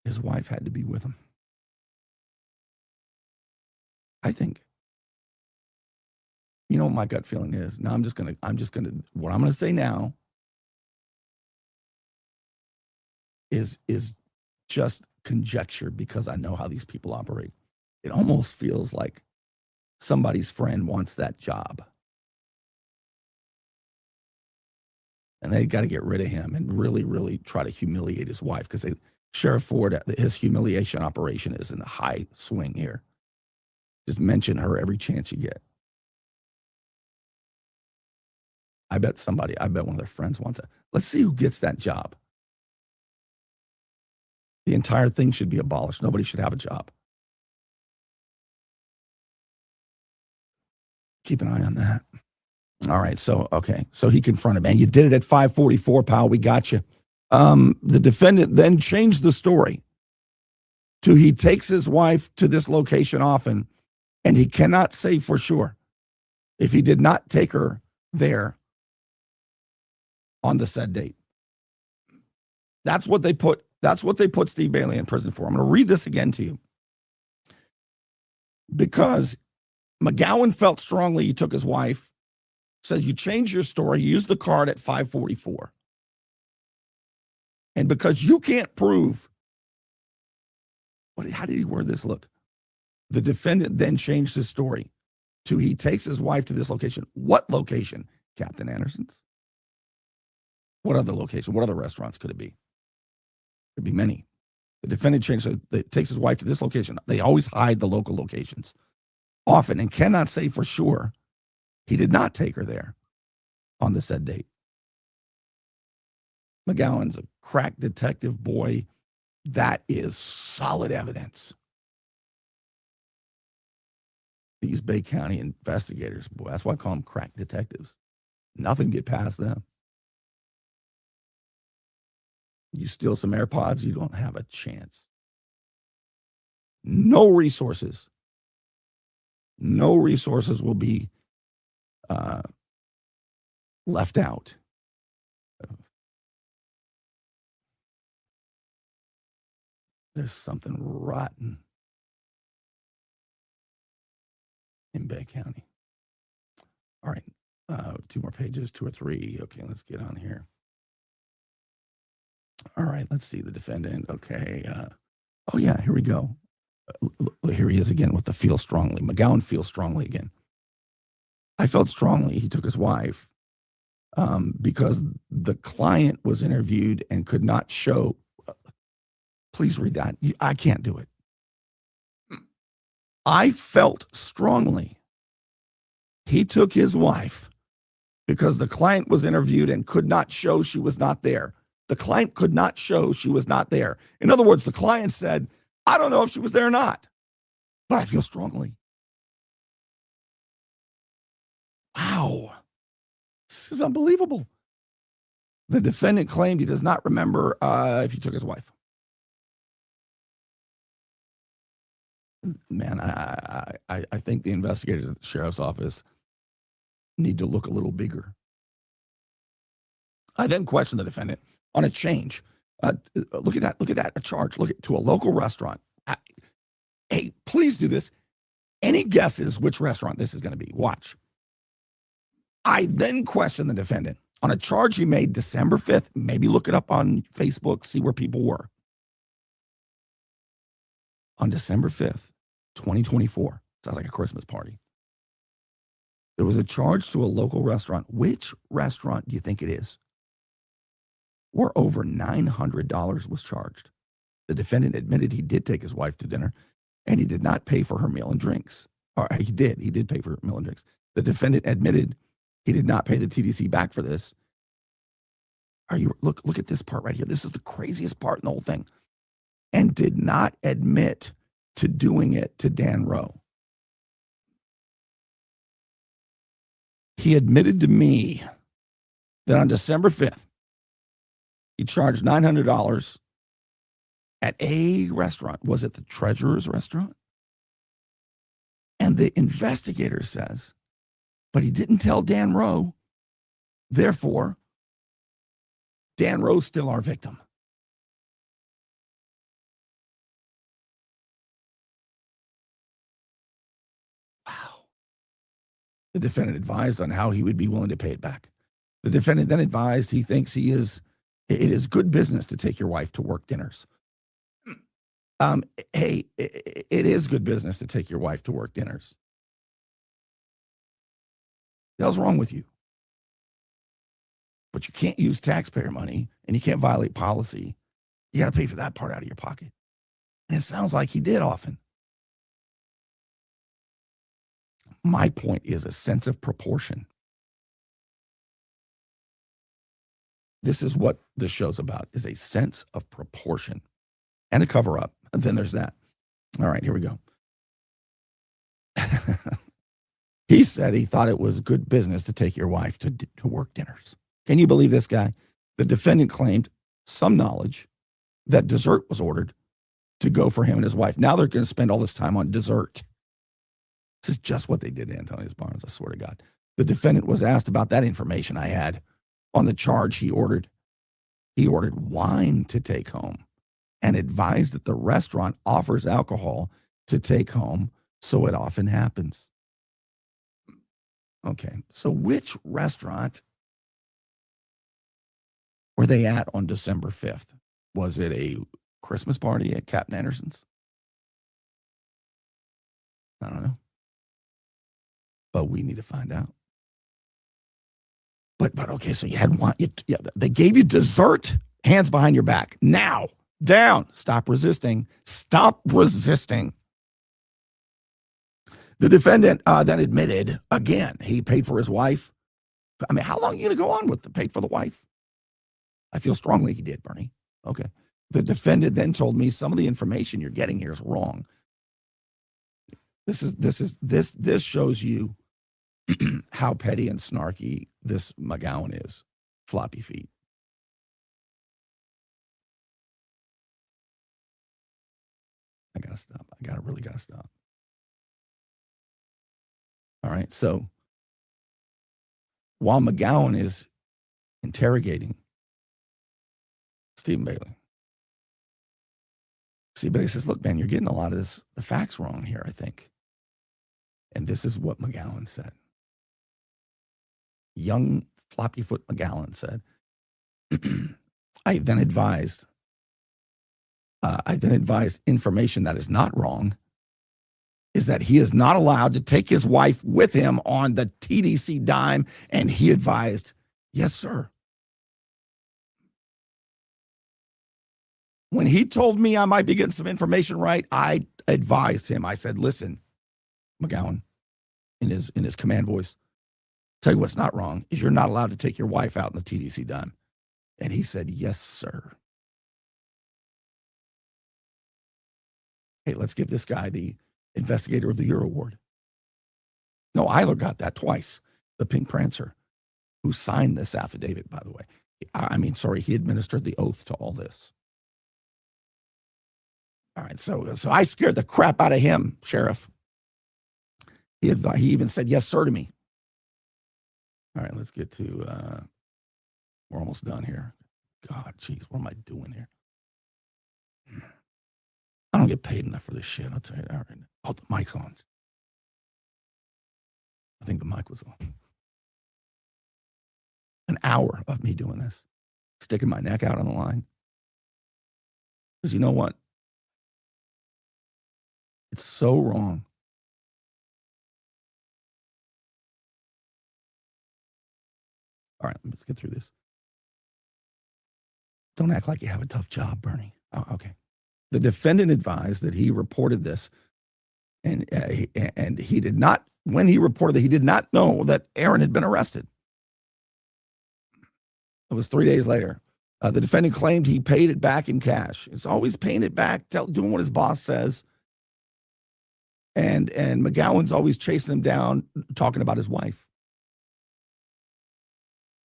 [SPEAKER 1] his wife had to be with him. I think, what my gut feeling is. Now what I'm gonna say now is just conjecture because I know how these people operate. It almost feels like somebody's friend wants that job. And they got to get rid of him and really, really try to humiliate his wife because Sheriff Ford, his humiliation operation is in a high swing here. Just mention her every chance you get. I bet one of their friends wants it. Let's see who gets that job. The entire thing should be abolished. Nobody should have a job. Keep an eye on that. All right. So he confronted, man, you did it at 5:44, pal. We got you. The defendant then changed the story to he takes his wife to this location often, and he cannot say for sure if he did not take her there on the said date. That's what they put Steve Bailey in prison for. I'm going to read this again to you because McGowan felt strongly he took his wife, says you changed your story, you used the card at 5:44. And because you can't prove, how did he word this? Look, the defendant then changed his story to he takes his wife to this location. What location? Captain Anderson's. What other location? What other restaurants could it be? Could be many. The defendant changed, so takes his wife to this location. They always hide the local locations. often and cannot say for sure he did not take her there on the said date. McGowan's a crack detective, boy. That is solid evidence. These Bay County investigators, boy, that's why I call them crack detectives. Nothing get past them. You steal some AirPods, you don't have a chance. No resources will be left out. There's something rotten in Bay County. All right, 2 more pages, 2 or 3. Okay, let's get on here. All right, let's see the defendant. Okay. Oh, yeah, here we go. Here he is again with the feel strongly. McGowan feels strongly again. I felt strongly he took his wife because the client was interviewed and could not show. Please read that. I can't do it. I felt strongly he took his wife because the client was interviewed and could not show she was not there. The client could not show she was not there. In other words, the client said, I don't know if she was there or not, but I feel strongly. Wow. This is unbelievable. The defendant claimed he does not remember if he took his wife. Man, I think the investigators at the sheriff's office need to look a little bigger. I then questioned the defendant on a change. Look at that, a charge. Look at to a local restaurant. Hey, please do this. Any guesses which restaurant this is going to be? Watch. I then questioned the defendant on a charge he made December 5th. Maybe look it up on Facebook, see where people were. On December 5th, 2024. Sounds like a Christmas party. There was a charge to a local restaurant. Which restaurant do you think it is? Where over $900 was charged. The defendant admitted he did take his wife to dinner and he did not pay for her meal and drinks. Or he did pay for her meal and drinks. The defendant admitted he did not pay the TDC back for this. Look at this part right here. This is the craziest part in the whole thing. And did not admit to doing it to Dan Rowe. He admitted to me that on December 5th, he charged $900 at a restaurant. Was it the Treasurer's Restaurant? And the investigator says, but he didn't tell Dan Rowe. Therefore, Dan Rowe's still our victim. Wow. The defendant advised on how he would be willing to pay it back. The defendant then advised he thinks it is good business to take your wife to work dinners. Hey, it is good business to take your wife to work dinners. The hell's wrong with you? But you can't use taxpayer money and you can't violate policy. You got to pay for that part out of your pocket. And it sounds like he did often. My point is a sense of proportion. This is what this show's about, is a sense of proportion and a cover up. And then there's that. All right, here we go. He said he thought it was good business to take your wife to work dinners. Can you believe this guy? The defendant claimed some knowledge that dessert was ordered to go for him and his wife. Now they're going to spend all this time on dessert. This is just what they did to Antonius Barnes, I swear to God. The defendant was asked about that information I had on the charge he ordered. He ordered wine to take home and advised that the restaurant offers alcohol to take home, so it often happens. Okay, so which restaurant were they at on December 5th? Was it a Christmas party at Captain Anderson's? I don't know. But we need to find out. But okay, so you had one. They gave you dessert, hands behind your back. Now, down. Stop resisting. Stop resisting. The defendant then admitted again he paid for his wife. I mean, how long are you going to go on with the paid for the wife? I feel strongly he did, Bernie. Okay. The defendant then told me some of the information you're getting here is wrong. This shows you how petty and snarky this McGowan is. Floppy feet. I gotta stop. Really gotta stop. All right. So while McGowan is interrogating Stephen Bailey, Steve Bailey says, look, man, you're getting a lot of the facts wrong here, I think. And this is what McGowan said. Young floppy foot McGowan said, I then advised information that is not wrong is that he is not allowed to take his wife with him on the TDC dime. And he advised, yes, sir. When he told me I might be getting some information right, I advised him. I said, listen, McGowan, in his command voice, tell you what's not wrong is you're not allowed to take your wife out in the TDC dime. And he said, yes, sir. Hey, let's give this guy the Investigator of the Year award. No, Eiler got that twice. The Pink Prancer, who signed this affidavit, by the way. He administered the oath to all this. All right, so I scared the crap out of him, Sheriff. He even said, yes, sir, to me. All right, let's get to, we're almost done here. God, geez, what am I doing here? I don't get paid enough for this shit, I'll tell you that right now. Oh, the mic's on. I think the mic was on. An hour of me doing this, sticking my neck out on the line. Because you know what? It's so wrong. All right, let's get through this. Don't act like you have a tough job, Bernie. Oh, okay. The defendant advised that he reported this, and he did not, when he reported that, he did not know that Aaron had been arrested. It was 3 days later. The defendant claimed he paid it back in cash. It's always paying it back, doing what his boss says. And McGowan's always chasing him down, talking about his wife.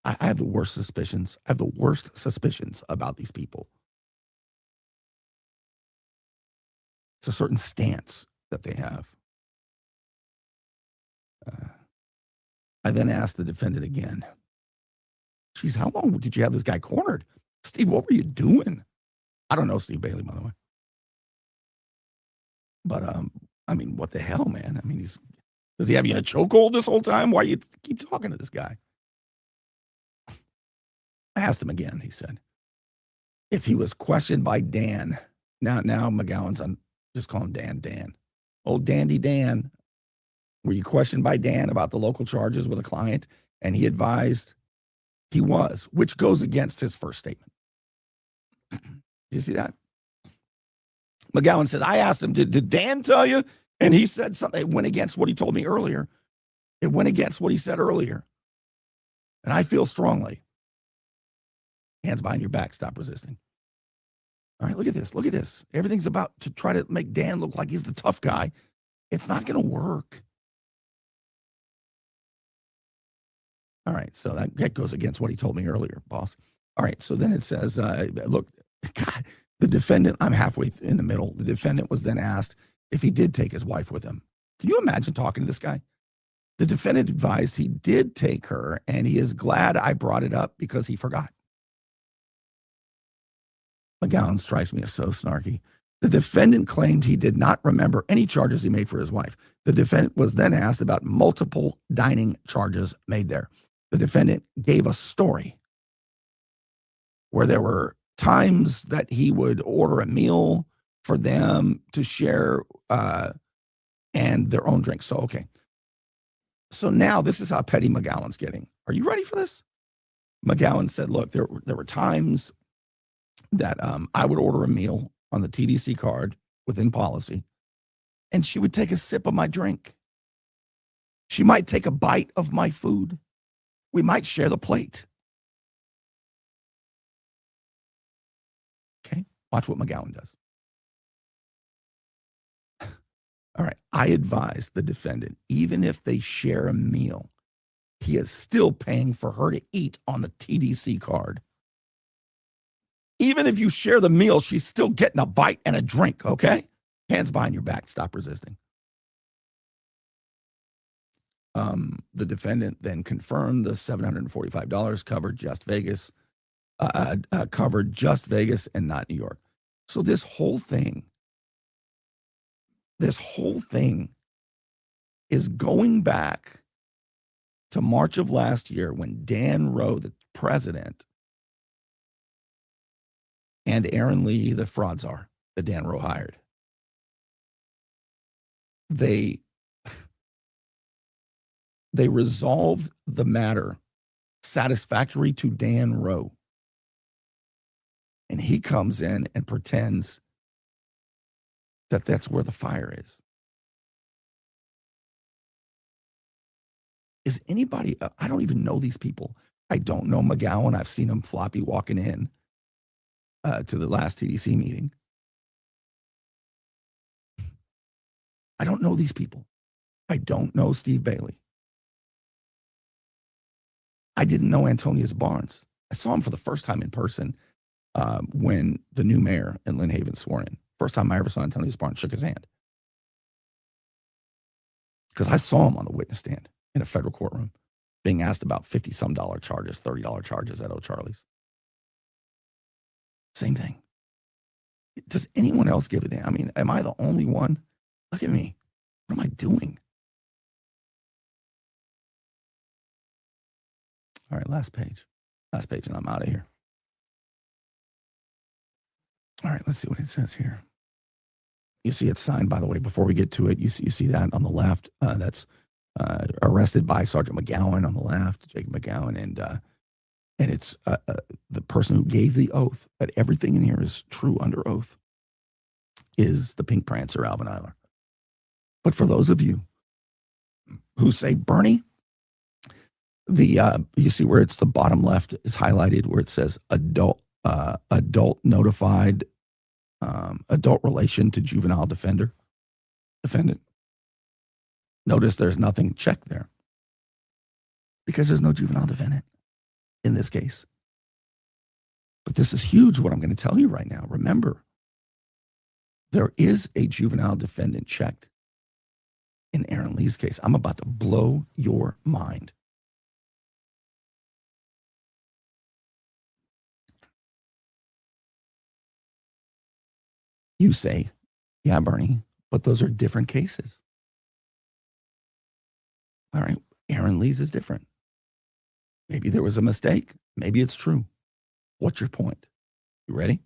[SPEAKER 1] I have the worst suspicions. I have the worst suspicions about these people. It's a certain stance that they have. I then asked the defendant again, geez, how long did you have this guy cornered? Steve, what were you doing? I don't know Steve Bailey, by the way. But, what the hell, man? Does he have you in a chokehold this whole time? Why do you keep talking to this guy? I asked him again, he said, if he was questioned by Dan. Now McGowan's on, just call him Dan. Old Dandy Dan. Were you questioned by Dan about the local charges with a client? And he advised he was, which goes against his first statement. You see that? McGowan said, I asked him, did Dan tell you? And he said something. It went against what he told me earlier. It went against what he said earlier. And I feel strongly. Hands behind your back. Stop resisting. All right, look at this. Look at this. Everything's about to try to make Dan look like he's the tough guy. It's not going to work. All right, so that goes against what he told me earlier, boss. All right, so then it says, look, God, the defendant, I'm halfway in the middle. The defendant was then asked if he did take his wife with him. Can you imagine talking to this guy? The defendant advised he did take her, and he is glad I brought it up because he forgot. McGowan strikes me as so snarky. The defendant claimed he did not remember any charges he made for his wife. The defendant was then asked about multiple dining charges made there. The defendant gave a story where there were times that he would order a meal for them to share and their own drinks. So, okay. So now this is how petty McGowan's getting. Are you ready for this? McGowan said, look, there were times that I would order a meal on the TDC card within policy, and she would take a sip of my drink. She might take a bite of my food. We might share the plate. Okay, watch what McGowan does. All right, I advise the defendant, even if they share a meal, he is still paying for her to eat on the TDC card. Even if you share the meal, she's still getting a bite and a drink, okay? Hands behind your back, stop resisting. The defendant then confirmed the $745 covered just Vegas, and not New York. So this whole thing is going back to March of last year when Dan Rowe, the president, and Aaron Lee, the fraud czar that Dan Rowe hired, they resolved the matter satisfactory to Dan Rowe. And he comes in and pretends that that's where the fire is. Is anybody, I don't even know these people. I don't know McGowan. I've seen him floppy walking in to the last TDC meeting. I don't know these people. I don't know Steve Bailey. I didn't know Antonius Barnes. I saw him for the first time in person when the new mayor in Lynn Haven swore in. First time I ever saw Antonius Barnes, shook his hand. Because I saw him on the witness stand in a federal courtroom being asked about $50-some charges, $30 charges at O'Charlie's. Same thing. Does anyone else give a damn? I mean, am I the only one? Look at me. What am I doing? All right, last page. Last page, and I'm out of here. All right, let's see what it says here. You see it's signed, by the way, before we get to it. You see that on the left. That's arrested by Sergeant McGowan on the left, Jacob McGowan, and it's the person who gave the oath that everything in here is true under oath is the Pink Prancer, Alvin Eiler. But for those of you who say, Bernie, you see where it's the bottom left is highlighted where it says adult notified, adult relation to juvenile defendant. Notice there's nothing checked there because there's no juvenile defendant in this case. But this is huge what I'm going to tell you right now. Remember, there is a juvenile defendant checked in Aaron Lee's case. I'm about to blow your mind. You say, yeah, Bernie, but those are different cases. All right, Aaron Lee's is different. Maybe there was a mistake. Maybe it's true. What's your point? You ready?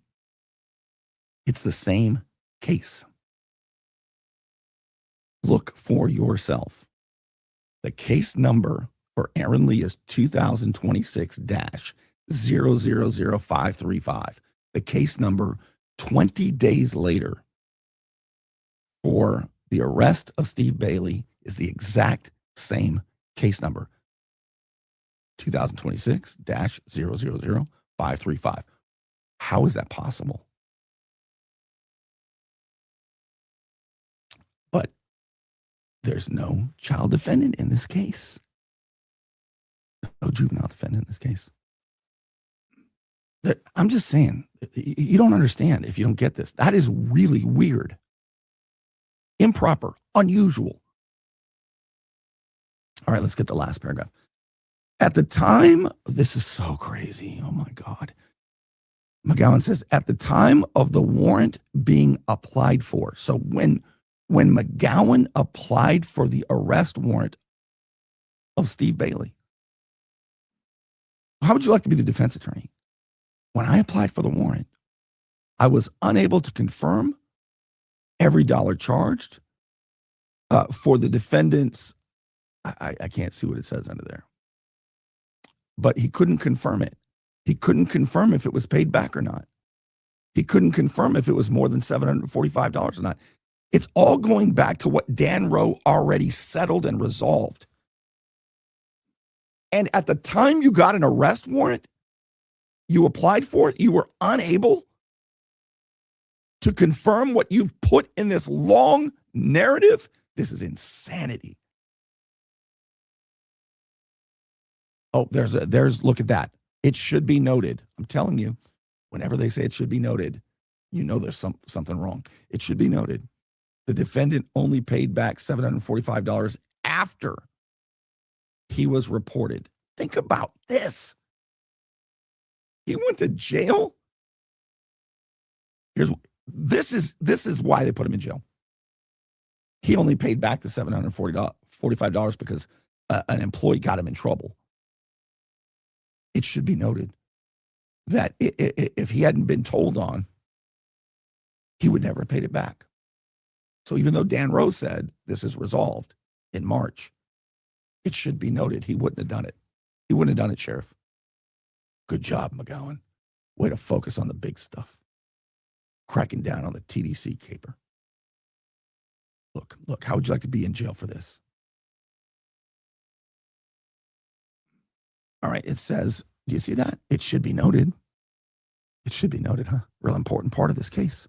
[SPEAKER 1] It's the same case. Look for yourself. The case number for Aaron Lee is 2026-000535. The case number 20 days later for the arrest of Steve Bailey is the exact same case number, 2026-000535. How is that possible? But there's no child defendant in this case. No juvenile defendant in this case. I'm just saying, you don't understand if you don't get this. That is really weird, improper, unusual. All right, let's get the last paragraph. At the time, this is so crazy. Oh my God. McGowan says, at the time of the warrant being applied for. So when McGowan applied for the arrest warrant of Steve Bailey, how would you like to be the defense attorney? When I applied for the warrant, I was unable to confirm every dollar charged for the defendant's. I can't see what it says under there. But he couldn't confirm it. He couldn't confirm if it was paid back or not. He couldn't confirm if it was more than $745 or not. It's all going back to what Dan Rowe already settled and resolved And at the time you got an arrest warrant, you applied for it, you were unable to confirm what you've put in this long narrative. This is insanity. Oh, there's look at that. It should be noted. I'm telling you, whenever they say it should be noted, you know there's something wrong. It should be noted. The defendant only paid back $745 after he was reported. Think about this. He went to jail. This is why they put him in jail. He only paid back the $745 because an employee got him in trouble. It should be noted that if he hadn't been told on, he would never have paid it back. So even though Dan Rose said this is resolved in March, it should be noted he wouldn't have done it. He wouldn't have done it, Sheriff. Good job, McGowan. Way to focus on the big stuff. Cracking down on the TDC caper. Look, how would you like to be in jail for this? All right, it says, do you see that? It should be noted. It should be noted, huh? Real important part of this case.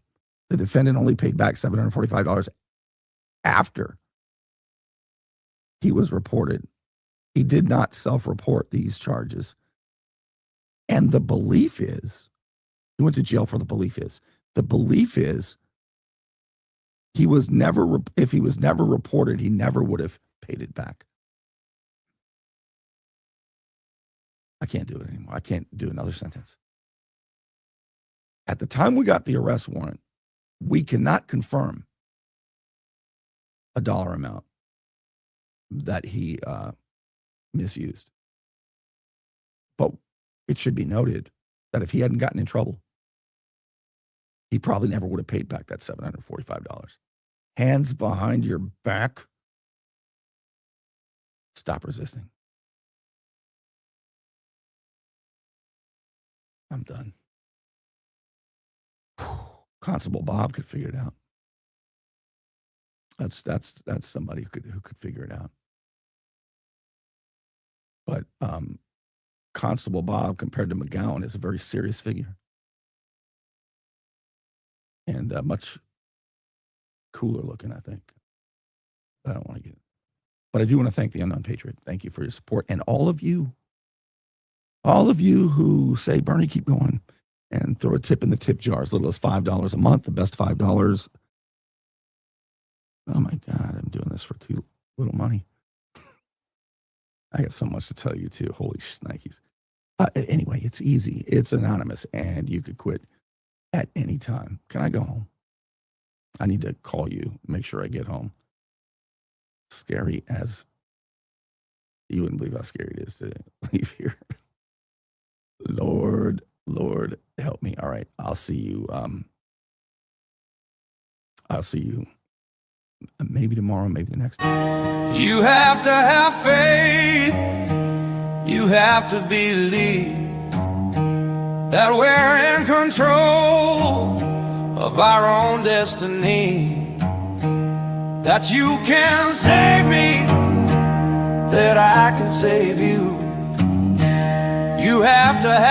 [SPEAKER 1] The defendant only paid back $745 after he was reported. He did not self-report these charges. And the belief is, he went to jail for the belief is he was never, if he was never reported, he never would have paid it back. I can't do it anymore. I can't do another sentence. At the time we got the arrest warrant, we cannot confirm a dollar amount that he misused. But it should be noted that if he hadn't gotten in trouble, he probably never would have paid back that $745. Hands behind your back. Stop resisting. I'm done. Constable Bob could figure it out. That's somebody who could figure it out. But Constable Bob compared to McGowan is a very serious figure. And much cooler looking, I think. But I don't want to get it. But I do want to thank the Unknown Patriot. Thank you for your support. And all of you who say, Bernie, keep going, and throw a tip in the tip jar, as little as $5 a month, the best $5. Oh my God, I'm doing this for too little money. I got so much to tell you too. Holy shnikes. Anyway, it's easy. It's anonymous, and you could quit at any time. Can I go home? I need to call you, make sure I get home. Scary as you wouldn't believe how scary it is to leave here. Lord, help me. All right, I'll see you. I'll see you maybe tomorrow, maybe the next time.
[SPEAKER 4] You have to have faith. You have to believe that we're in control of our own destiny. That you can save me, that I can save you. You have to have